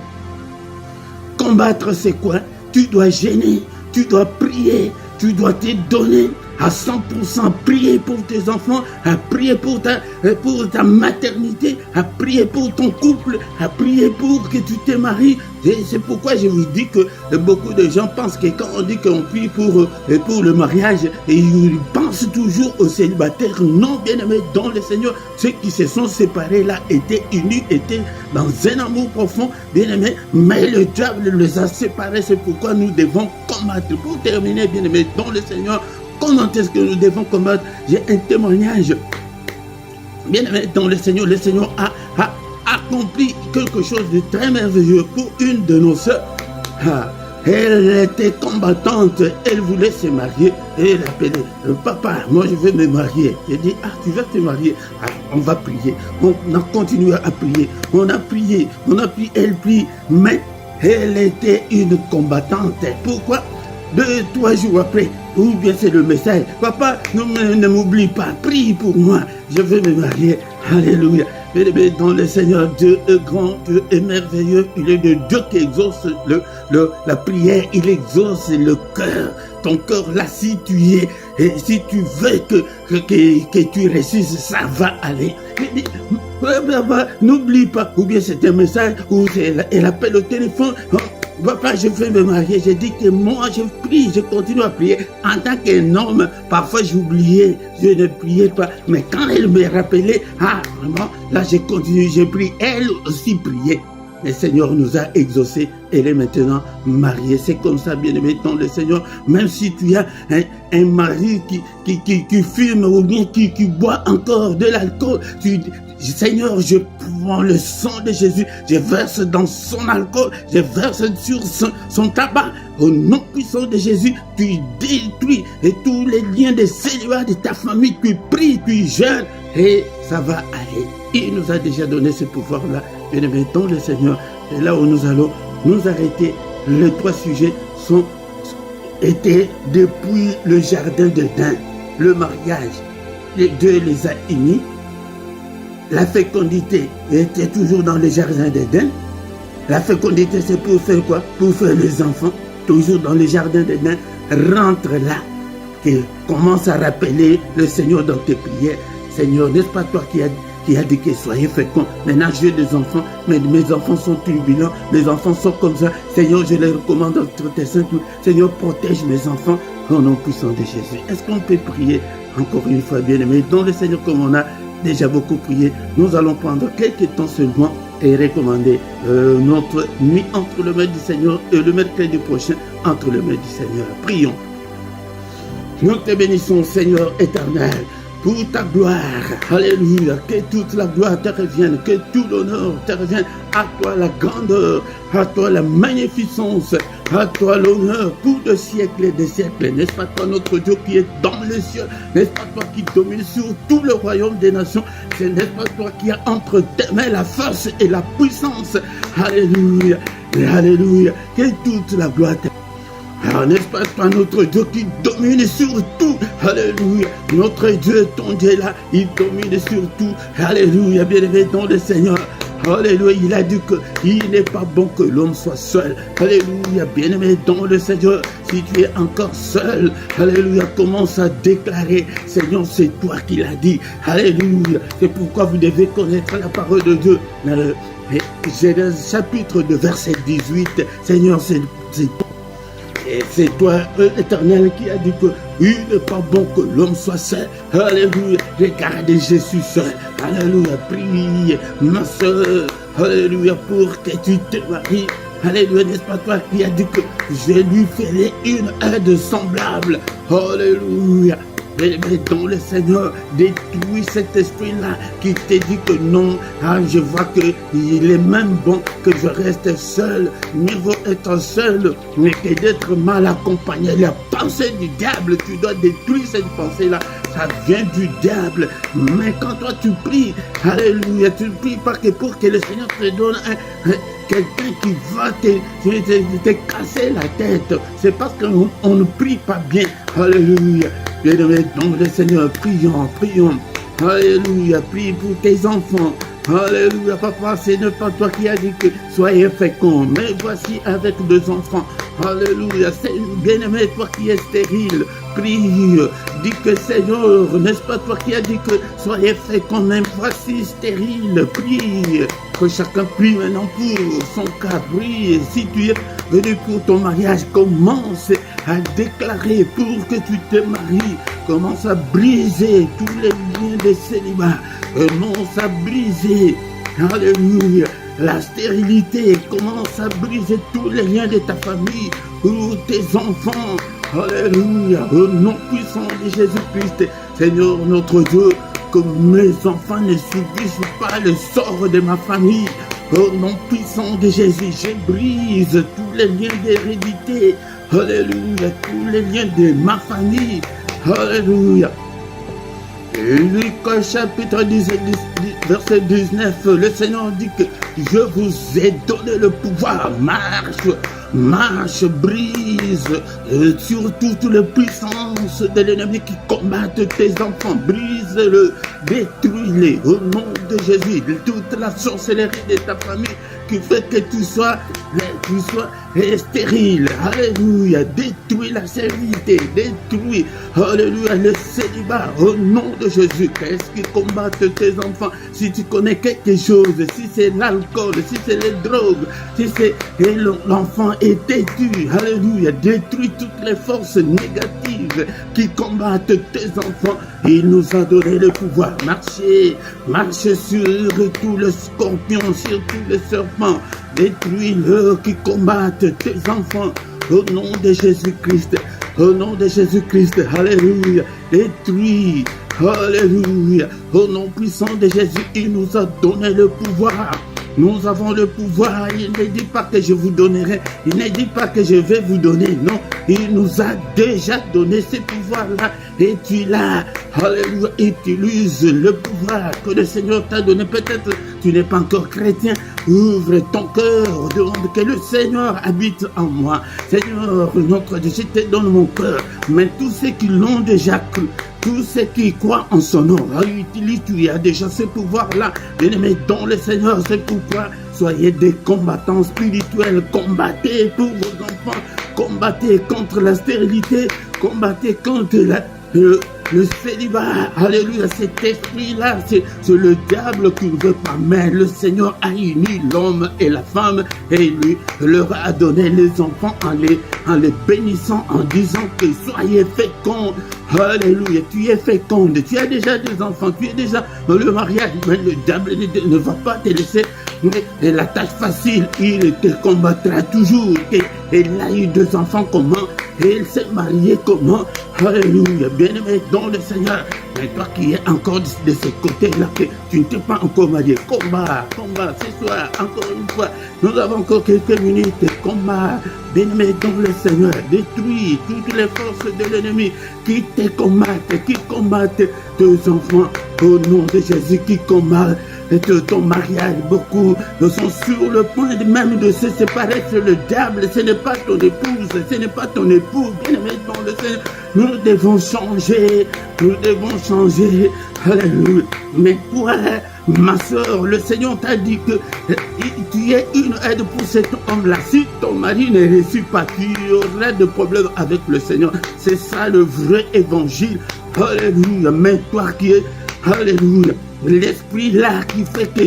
Combattre, c'est quoi? Tu dois gêner, tu dois prier, tu dois te donner à 100%, prier pour tes enfants, à prier pour ta maternité, à prier pour ton couple, à prier pour que tu te maries. C'est pourquoi je vous dis que beaucoup de gens pensent que quand on dit qu'on prie pour le mariage, et ils pensent toujours aux célibataires. Non, bien-aimés, dans le Seigneur, ceux qui se sont séparés là étaient unis, étaient dans un amour profond, bien-aimés, mais le diable les a séparés. C'est pourquoi nous devons combattre. Pour terminer, bien-aimés, dans le Seigneur, comment est-ce que nous devons combattre? J'ai un témoignage. Bien-aimé, dans le Seigneur a accompli quelque chose de très merveilleux pour une de nos sœurs. Elle était combattante, elle voulait se marier et elle appelait papa, moi je veux me marier. J'ai dit, tu vas te marier, on va prier. On a continué à prier, on a prié, elle prie, mais elle était une combattante. Pourquoi? 2-3 jours après, ou bien c'est le message, papa, ne m'oublie pas, prie pour moi, je veux me marier. Alléluia. Mais dans le Seigneur, Dieu est grand, Dieu est merveilleux, il est le Dieu qui exauce la prière, il exauce le cœur. Ton cœur là, si tu y es, et si tu veux que tu réussisses, ça va aller. N'oublie pas, ou bien c'est un message, ou elle appelle au téléphone. Papa, je veux me marier. J'ai dit que moi, je prie, je continue à prier. En tant qu'un homme, parfois j'oubliais, je ne priais pas. Mais quand elle me rappelait, vraiment, là, j'ai continué, j'ai prié. Elle aussi priait. Le Seigneur nous a exaucés. Elle est maintenant mariée. C'est comme ça, bien-aimé, dans le Seigneur. Même si tu as un mari qui fume ou bien qui boit encore de l'alcool, Seigneur, je prends le sang de Jésus, je verse dans son alcool, je verse sur son tabac. Au nom puissant de Jésus, tu détruis tous les liens de célibat de ta famille, tu pries, tu jeûnes et ça va aller. Il nous a déjà donné ce pouvoir-là. Bien-aimé, dans le Seigneur, c'est là où nous allons nous arrêter. Les 3 sujets étaient depuis le jardin d'Éden, le mariage. Les deux les a unis. La fécondité était toujours dans le jardin d'Éden. La fécondité, c'est pour faire quoi? Pour faire les enfants, toujours dans le jardin d'Éden. Rentre là, et commence à rappeler le Seigneur dans tes prières. Seigneur, n'est-ce pas toi qui a dit que soyez féconds? Maintenant, j'ai des enfants, mais mes enfants sont turbulents, mes enfants sont comme ça. Seigneur, je les recommande entre tes saints. Seigneur, protège mes enfants au nom puissant de Jésus. Est-ce qu'on peut prier encore une fois, bien-aimé, dans le Seigneur, comme on a déjà beaucoup prié? Nous allons prendre quelques temps seulement et recommander notre nuit entre les mains du Seigneur et le mercredi prochain entre les mains du Seigneur. Prions. Nous te bénissons, Seigneur éternel, pour ta gloire. Alléluia. Que toute la gloire te revienne, que tout l'honneur te revienne. À toi la grandeur, à toi la magnificence, à toi l'honneur pour des siècles et des siècles. N'est-ce pas toi notre Dieu qui est dans les cieux? N'est-ce pas toi qui domine sur tout le royaume des nations? N'est-ce pas toi qui as entre tes mains la force et la puissance? Alléluia. Alléluia. Que toute la gloire te... Alors, n'est-ce pas toi notre Dieu qui domine sur tout? Alléluia. Notre Dieu, ton Dieu là, il domine sur tout. Alléluia. Bien-aimé dans le Seigneur. Alléluia. Il a dit qu'il n'est pas bon que l'homme soit seul. Alléluia. Bien-aimé dans le Seigneur. Si tu es encore seul, alléluia, commence à déclarer, Seigneur, c'est toi qui l'as dit. Alléluia. C'est pourquoi vous devez connaître la parole de Dieu. Genèse chapitre 2, verset 18. Seigneur, c'est toi. Et c'est toi, l'Éternel, qui a dit qu'il n'est pas bon que l'homme soit seul. Alléluia. Regardez Jésus seul. Alléluia. Prie, ma soeur. Alléluia. Pour que tu te maries. Alléluia. N'est-ce pas toi qui a dit que je lui ferai une aide semblable. Alléluia. Mais dans le Seigneur, détruis cet esprit-là qui te dit que non. Ah, je vois qu'il est même bon que je reste seul. Mieux vaut être seul, mais que d'être mal accompagné. La pensée du diable, tu dois détruire cette pensée-là. Ça vient du diable. Mais quand toi tu pries, alléluia, tu ne pries pas que pour que le Seigneur te donne quelqu'un qui va te casser la tête. C'est parce qu'on ne prie pas bien. Alléluia. Bien-aimé, donc le Seigneur, prions, prions. Alléluia, prie pour tes enfants. Alléluia, papa, ce n'est pas toi qui as dit que soyez féconds, mais voici avec 2 enfants. Alléluia, c'est bien-aimé, toi qui es stérile. Prie, dis que Seigneur, n'est-ce pas toi qui as dit que soyez féconds, même voici stérile. Prie, que chacun prie maintenant pour son cas. Prie, si tu es venu pour ton mariage, commence à déclarer pour que tu te maries. Commence à briser tous les liens de célibat. Commence à briser, alléluia, la stérilité. Commence à briser tous les liens de ta famille ou tes enfants. Alléluia, au nom puissant de Jésus-Christ. Seigneur notre Dieu, que mes enfants ne subissent pas le sort de ma famille. Au nom puissant de Jésus, je brise tous les liens d'hérédité. Alléluia, tous les liens de ma famille. Alléluia. Luc chapitre 10, verset 19, le Seigneur dit que je vous ai donné le pouvoir. Marche, brise sur toutes les puissances de l'ennemi qui combattent tes enfants. Brise-le, détruis-les au nom de Jésus. Toute la sorcellerie de ta famille qui fait que tu sois stérile. Alléluia. Détruis la stérilité. Détruis, alléluia, le célibat au nom de Jésus. Qu'est-ce qui combat tes enfants? Si tu connais quelque chose, si c'est l'alcool, si c'est les drogues, si c'est l'enfant est têtu, alléluia, détruis toutes les forces négatives qui combattent tes enfants. Il nous a donné le pouvoir. Marche sur tous les scorpions, sur tous les serpents. Détruis-le qui combattent tes enfants. Au nom de Jésus-Christ. Au nom de Jésus-Christ. Alléluia. Détruis. Alléluia. Au nom puissant de Jésus, il nous a donné le pouvoir. Nous avons le pouvoir. Il ne dit pas que je vous donnerai. Il ne dit pas que je vais vous donner. Non. Il nous a déjà donné ce pouvoir-là. Et tu l'as. Alléluia. Utilise le pouvoir que le Seigneur t'a donné. Peut-être tu n'es pas encore chrétien. Ouvre ton cœur. Demande que le Seigneur habite en moi. Seigneur, notre Dieu, je te donne mon cœur. Mais tous ceux qui l'ont déjà cru, tous ceux qui croient en son nom, utilise, tu as déjà ce pouvoir-là. Bien-aimé dans le Seigneur, c'est pourquoi soyez des combattants spirituels, combattez pour vos enfants, combattez contre la stérilité, combattez contre le célibat. Alléluia, cet esprit-là, c'est le diable qui ne veut pas, mais le Seigneur a uni l'homme et la femme et lui leur a donné les enfants en les bénissant, en disant que soyez féconds. Alléluia, tu es féconde, tu as déjà des enfants, tu es déjà dans le mariage, mais le diable ne va pas te laisser la tâche facile, il te combattra toujours. Et il a eu 2 enfants comment? Et il s'est marié comment? Alléluia, bien-aimé dans le Seigneur. Mais toi qui es encore de ce côté-là, que tu ne t'es pas encore marié, combat, ce soir, encore une fois, nous avons encore quelques minutes, combat, bien-aimé dans le Seigneur, détruis toutes les forces de l'ennemi qui te combattent tes enfants, au nom de Jésus, qui combattent ton mariage. Beaucoup sont sur le point même de se séparer. C'est le diable, ce n'est pas ton épouse, ce n'est pas ton époux, bien-aimé dans le Seigneur. Nous devons changer, alléluia. Mais toi, ma soeur, le Seigneur t'a dit que tu es une aide pour cet homme-là. Si ton mari ne réussit pas, tu auras des problèmes avec le Seigneur. C'est ça le vrai évangile. Alléluia. Mais toi qui es, alléluia, l'esprit là qui fait que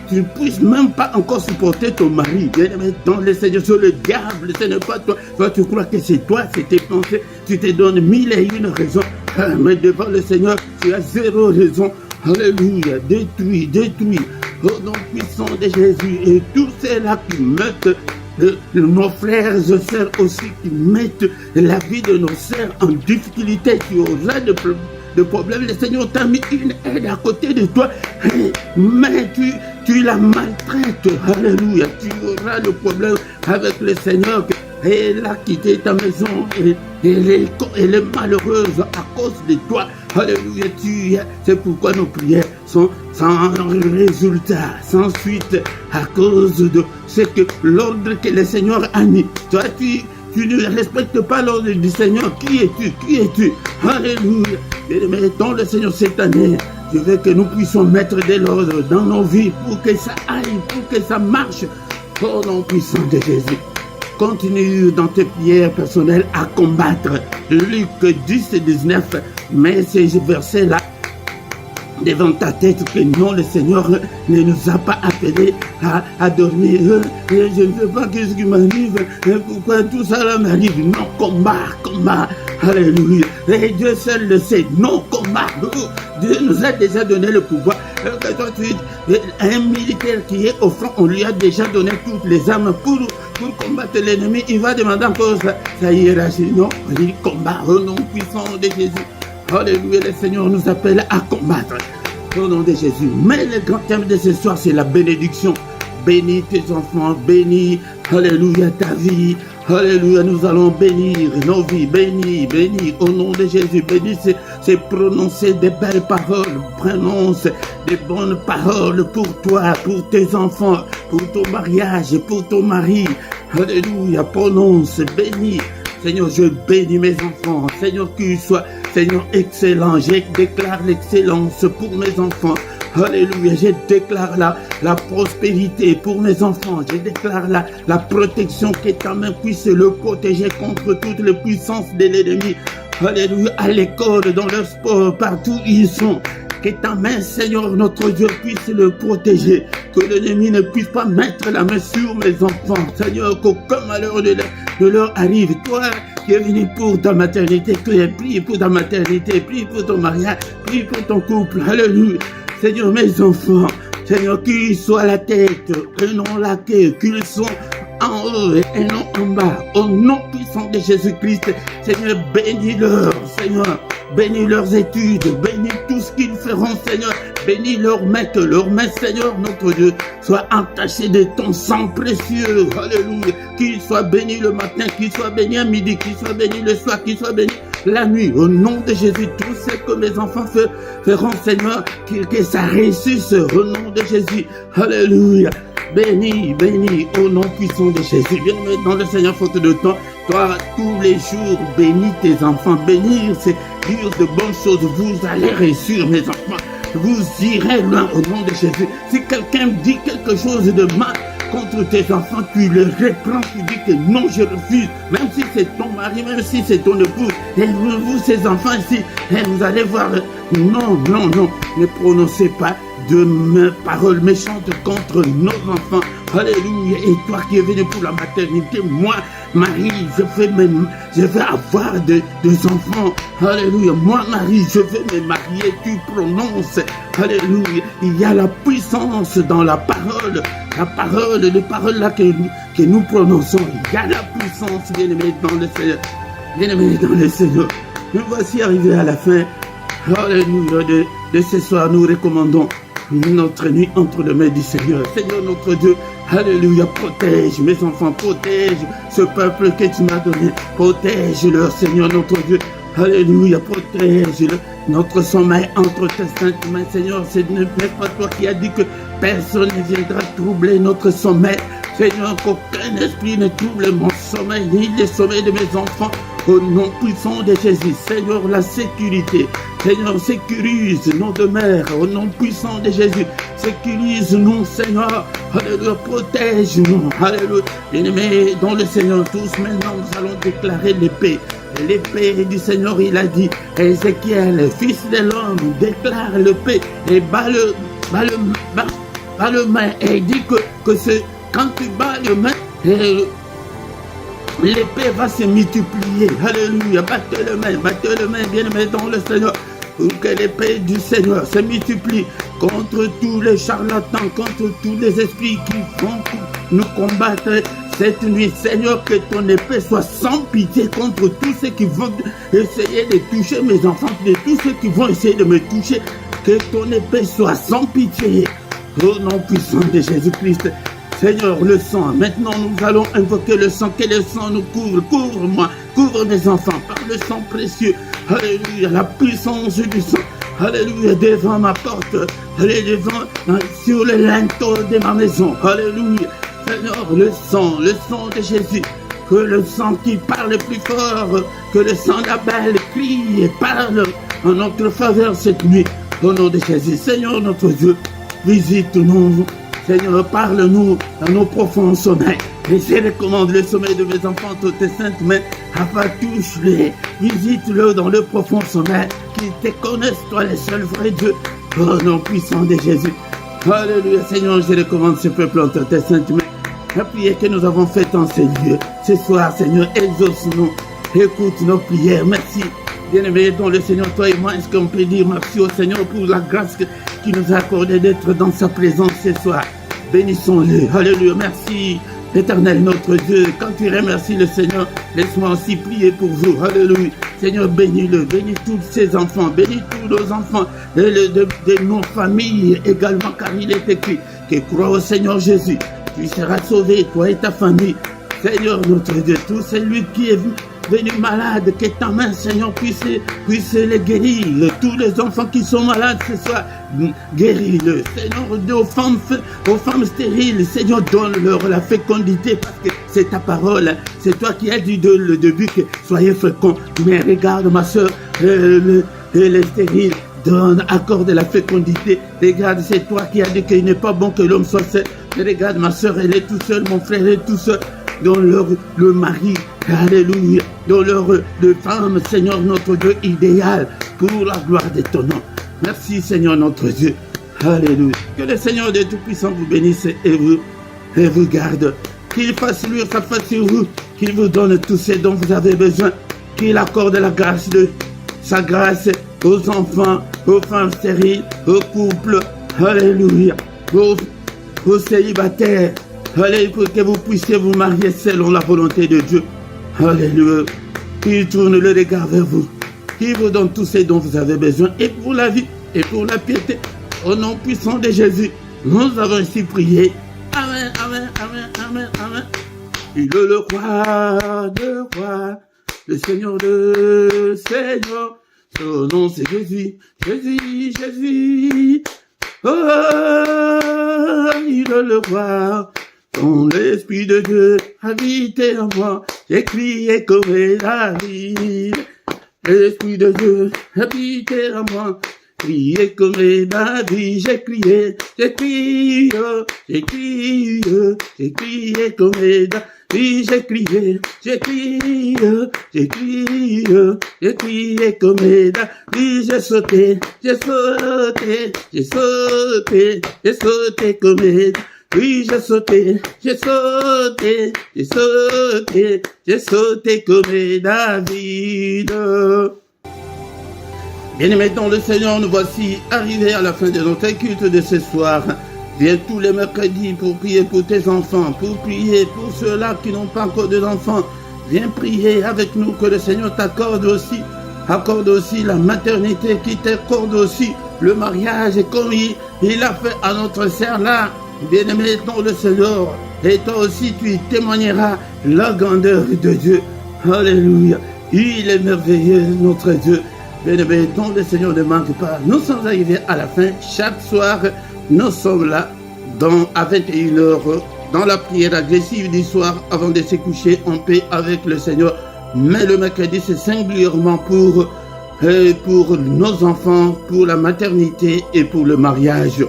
tu ne puisses même pas encore supporter ton mari. Bien-aimé dans le Seigneur, sur le diable, ce n'est pas toi. Toi, tu crois que c'est toi, c'est tes pensées. Tu te donnes 1001 raisons. Mais devant le Seigneur, tu as 0 raison. Alléluia, détruit. Au nom puissant de Jésus. Et tous ceux-là qui mettent nos frères et sœurs aussi, qui mettent la vie de nos sœurs en difficulté, tu auras de problème. Le Seigneur t'a mis une aide à côté de toi, mais tu la maltraites. Alléluia, tu auras le problème avec le Seigneur. Elle a quitté ta maison et elle est malheureuse à cause de toi. Alléluia, c'est pourquoi nos prières sont sans résultat, sans suite, à cause de ce que l'ordre que le Seigneur a mis. Toi, tu ne respectes pas l'ordre du Seigneur. Qui es-tu? Alléluia. Mais dans le Seigneur cette année, je veux que nous puissions mettre de l'ordre dans nos vies pour que ça aille, pour que ça marche. Au nom puissant de Jésus. Continue dans tes prières personnelles à combattre. Luc 10 et 19. Mais ces versets-là devant ta tête, que non, le Seigneur ne nous a pas appelés à dormir. Et je ne sais pas qu'est-ce qui m'arrive, pourquoi tout ça m'arrive. Non, combat. Alléluia. Et Dieu seul le sait. Non, combat. Dieu nous a déjà donné le pouvoir. Un militaire qui est au front, on lui a déjà donné toutes les armes pour combattre l'ennemi. Il va demander encore sa hiérarchie. Non, il combat au nom puissant de Jésus. Alléluia, le Seigneur nous appelle à combattre au nom de Jésus. Mais le grand thème de ce soir, c'est la bénédiction. Bénis tes enfants, bénis, alléluia, ta vie. Alléluia, nous allons bénir nos vies, bénis au nom de Jésus. Bénis, c'est prononcer des belles paroles, prononce des bonnes paroles pour toi, pour tes enfants, pour ton mariage, pour ton mari. Alléluia, prononce, bénis. Seigneur, je bénis mes enfants. Seigneur, qu'il soit, Seigneur, excellent. Je déclare l'excellence pour mes enfants. Alléluia, je déclare la prospérité pour mes enfants. Je déclare la protection, que ta main puisse le protéger contre toutes les puissances de l'ennemi. Alléluia, à l'école, dans leur sport, partout où ils sont. Que ta main, Seigneur, notre Dieu, puisse le protéger. Que l'ennemi ne puisse pas mettre la main sur mes enfants. Seigneur, qu'aucun malheur ne leur arrive. Toi qui es venu pour ta maternité, prie pour ta maternité, prie pour ton mariage, prie pour ton couple. Alléluia. Seigneur, mes enfants, Seigneur, qu'ils soient la tête et non la queue, qu'ils soient en haut et non en bas, au nom puissant de Jésus-Christ. Seigneur, bénis-leur, Seigneur, bénis leurs études, bénis tout ce qu'ils feront, Seigneur, bénis leurs mains, que leurs mains, Seigneur, notre Dieu, soient entachées de ton sang précieux. Alléluia. Qu'ils soient bénis le matin, qu'ils soient bénis à midi, qu'ils soient bénis le soir, qu'ils soient bénis la nuit. Au nom de Jésus, tout ce que mes enfants feront, Seigneur, que ça réussisse au nom de Jésus. Alléluia. Bénis, au nom puissant de Jésus. Bien dans le Seigneur, faute de temps, toi, tous les jours, bénis tes enfants. Bénir, c'est dire de bonnes choses. Vous allez réussir, mes enfants. vous irez loin au nom de Jésus. Si quelqu'un dit quelque chose de mal contre tes enfants, tu le reprends, tu dis que non, je refuse, même si c'est ton mari, même si c'est ton épouse, et vous, ces enfants ici, et vous allez voir, non, non, non, ne prononcez pas de paroles méchantes contre nos enfants. Alléluia. Et toi qui es venu pour la maternité, moi, Marie, je vais avoir des enfants. Alléluia. Moi, Marie, je vais me marier. Tu prononces. Alléluia. Il y a la puissance dans la parole. La parole, les paroles là que nous prononçons. Il y a la puissance, bien-aimé, dans le Seigneur. Bien-aimé, dans le Seigneur. Nous voici arrivés à la fin. Alléluia. De ce soir, nous recommandons notre nuit entre les mains du Seigneur. Seigneur notre Dieu, alléluia, protège mes enfants, protège ce peuple que tu m'as donné, protège-leur, Seigneur notre Dieu, alléluia, protège-le, notre sommeil entre tes saintes mains, Seigneur, ce n'est pas toi qui as dit que personne ne viendra troubler notre sommeil, Seigneur, qu'aucun esprit ne trouble mon sommeil, ni le sommeil de mes enfants, au nom puissant de Jésus, Seigneur, la sécurité, Seigneur, sécurise nos demeures, au nom puissant de Jésus, sécurise-nous, Seigneur, alléluia, protège-nous, alléluia, bien-aimés, dans le Seigneur, tous maintenant, nous allons déclarer l'épée du Seigneur, il a dit, Ézéchiel, fils de l'homme, déclare l'épée, et bat le main, et il dit que quand tu bats le main, l'épée va se multiplier. Alléluia. Battez le main, bien-aimé dans le Seigneur. Pour que l'épée du Seigneur se multiplie contre tous les charlatans, contre tous les esprits qui vont nous combattre cette nuit. Seigneur, que ton épée soit sans pitié contre tous ceux qui vont essayer de toucher mes enfants, de tous ceux qui vont essayer de me toucher. Que ton épée soit sans pitié. Au nom puissant de Jésus-Christ. Seigneur, le sang, maintenant nous allons invoquer le sang, que le sang nous couvre, couvre-moi, couvre mes enfants par le sang précieux, alléluia, la puissance du sang, alléluia, devant ma porte, alléluia, sur le linteau de ma maison, alléluia, Seigneur, le sang de Jésus, que le sang qui parle plus fort, que le sang d'Abel crie et parle en notre faveur cette nuit, au nom de Jésus, Seigneur notre Dieu, visite-nous, Seigneur, parle-nous dans nos profonds sommeils. Et je recommande le sommeil de mes enfants, toutes tes saintes mains, afin touche-les, visite-le dans le profond sommeil, qu'ils te connaissent, toi, le seul vrai Dieu, au nom puissant de Jésus. Alléluia, Seigneur, je recommande ce peuple entre tes saintes mains. La prière que nous avons faite en ces lieux, ce soir, Seigneur, exauce-nous, écoute nos prières, merci. Bien-aimé, dans le Seigneur, toi et moi, est-ce qu'on peut dire merci au Seigneur pour la grâce qui nous a accordé d'être dans sa présence ce soir. Bénissons-le. Alléluia. Merci, Éternel notre Dieu. Quand tu remercies le Seigneur, laisse-moi aussi prier pour vous. Alléluia. Seigneur, bénis-le. Bénis tous ses enfants. Bénis tous nos enfants de nos familles également, car il est écrit que crois au Seigneur Jésus. Tu seras sauvé, toi et ta famille. Seigneur notre Dieu, tout celui qui est venu malade, que ta main, Seigneur, puisse les guérir. Tous les enfants qui sont malades ce soir, guéris-le. Seigneur, aux femmes stériles, Seigneur, donne-leur la fécondité, parce que c'est ta parole. C'est toi qui as dit le début que soyez féconds. Mais regarde, ma soeur, les stériles, accorde la fécondité. Regarde, c'est toi qui as dit qu'il n'est pas bon que l'homme soit seul. Regarde, ma soeur, elle est tout seule, mon frère est tout seul. Dans le mari, alléluia, dans le femme, Seigneur notre Dieu, idéal pour la gloire de ton nom. Merci Seigneur notre Dieu, alléluia. Que le Seigneur de Tout-Puissant vous bénisse et vous garde. Qu'il fasse luire sa face sur vous, qu'il vous donne tout ce dont vous avez besoin, qu'il accorde la grâce de sa grâce aux enfants, aux femmes stériles, aux couples, alléluia, aux célibataires. Alléluia, pour que vous puissiez vous marier selon la volonté de Dieu. Alléluia. Il tourne le regard vers vous. Il vous donne tout ce dont vous avez besoin. Et pour la vie, et pour la piété. Au nom puissant de Jésus, nous avons ainsi prié. Amen, amen, amen, amen, amen. Il est le roi de rois, le Seigneur de Seigneur. Son nom c'est Jésus, Jésus, Jésus. Oh, il est le roi. Quand l'Esprit de Dieu habitait en moi, j'ai crié comme David. L'Esprit de Dieu habitait en moi, crié comme David, j'ai crié, j'ai crié, j'ai crié, j'ai crié comme David, j'ai crié, j'ai crié, j'ai crié, j'ai crié comme David, j'ai sauté, j'ai sauté, j'ai sauté, j'ai sauté comme David. Oui, j'ai sauté, j'ai sauté, j'ai sauté, j'ai sauté comme David. Bien-aimés dans le Seigneur, nous voici arrivés à la fin de notre culte de ce soir. Viens tous les mercredis pour prier pour tes enfants, pour prier pour ceux-là qui n'ont pas encore d'enfants. Viens prier avec nous que le Seigneur t'accorde aussi. Accorde aussi la maternité, qui t'accorde aussi le mariage, et comme il a fait à notre sœur là. Bien-aimé dans le Seigneur, et toi aussi tu témoigneras la grandeur de Dieu. Alléluia. Il est merveilleux, notre Dieu. Bien-aimé dans le Seigneur, ne manque pas. Nous sommes arrivés à la fin. Chaque soir, nous sommes là à 21h dans la prière agressive du soir avant de se coucher en paix avec le Seigneur. Mais le mercredi, c'est singulièrement pour nos enfants, pour la maternité et pour le mariage.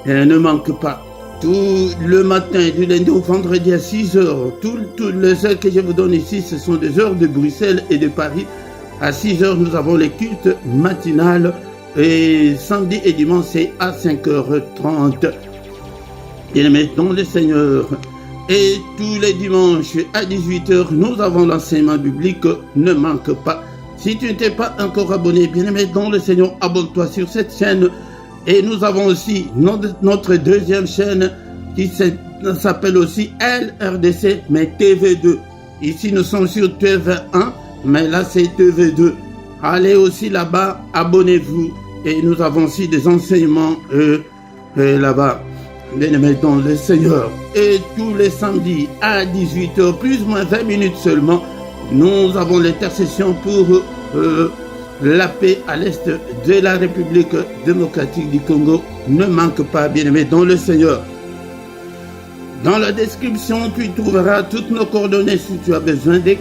Et ne manque pas. Tout le matin, du lundi au vendredi à 6h, toutes les heures que je vous donne ici, ce sont des heures de Bruxelles et de Paris. À 6h, nous avons les cultes matinales et samedi et dimanche, c'est à 5h30. Bien-aimés dans le Seigneur. Et tous les dimanches à 18h, nous avons l'enseignement biblique. Ne manque pas. Si tu ne t'es pas encore abonné, bien-aimé dans le Seigneur, abonne-toi sur cette chaîne. Et nous avons aussi notre deuxième chaîne qui s'appelle aussi LRDC, mais TV2. Ici, nous sommes sur TV1, mais là, c'est TV2. Allez aussi là-bas, abonnez-vous. Et nous avons aussi des enseignements là-bas. Bien-aimés dans le Seigneur. Et tous les samedis à 18h, plus ou moins 20 minutes seulement, nous avons l'intercession pour la paix à l'est de la République démocratique du Congo. Ne manque pas, bien-aimés dans le Seigneur. Dans la description, tu trouveras toutes nos coordonnées si tu as besoin de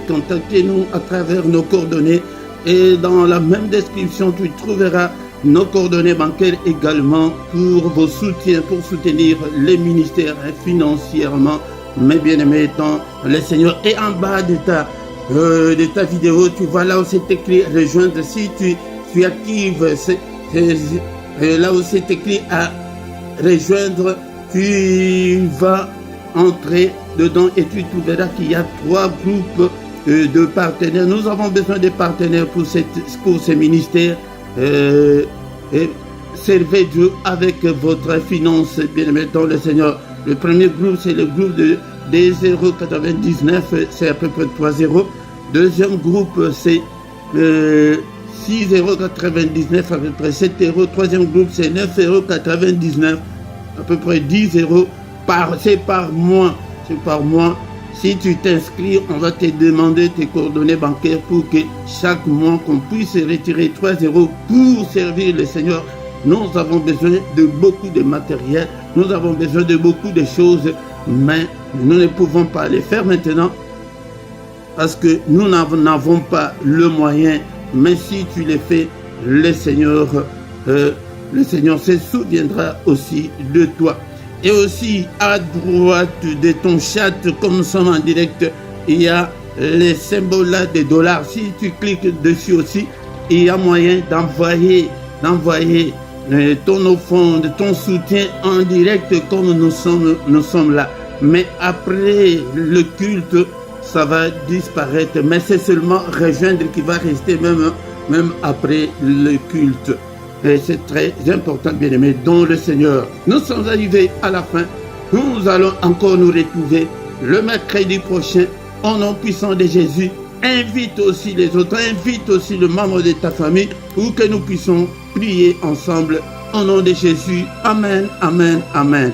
contactez-nous à travers nos coordonnées. Et dans la même description, tu trouveras nos coordonnées bancaires également pour vos soutiens, pour soutenir les ministères financièrement. Mais bien-aimés dans le Seigneur. Et en bas de ta vidéo, tu vois là où c'est écrit rejoindre. Si tu actives là où c'est écrit à rejoindre, tu vas entrer dedans et tu trouveras qu'il y a 3 groupes de partenaires. Nous avons besoin de partenaires pour ces ministères. Servez Dieu avec votre finance, bien-aimés dans le Seigneur. Le premier groupe, c'est le groupe des 0,99, c'est à peu près 3 euros. Deuxième groupe, c'est 6,99 €, à peu près 7 euros. Troisième groupe, c'est 9,99 €, à peu près 10 euros. C'est par mois. C'est par mois. Si tu t'inscris, on va te demander tes coordonnées bancaires pour que chaque mois, qu'on puisse retirer 3 euros pour servir le Seigneur. Nous avons besoin de beaucoup de matériel. Nous avons besoin de beaucoup de choses, mais nous ne pouvons pas les faire maintenant parce que nous n'avons pas le moyen. Mais si tu les fais, le Seigneur se souviendra aussi de toi. Et aussi, à droite de ton chat, comme nous sommes en direct, il y a les symboles là des dollars. Si tu cliques dessus aussi, il y a moyen d'envoyer ton offrande, ton soutien en direct comme nous sommes là. Mais après le culte, ça va disparaître. Mais c'est seulement rejoindre qui va rester même après le culte. Et c'est très important, bien-aimés, dans le Seigneur. Nous sommes arrivés à la fin. Nous allons encore nous retrouver le mercredi prochain au nom puissant de Jésus. Invite aussi les autres, invite aussi le membre de ta famille pour que nous puissions prier ensemble au nom de Jésus. Amen, amen, amen.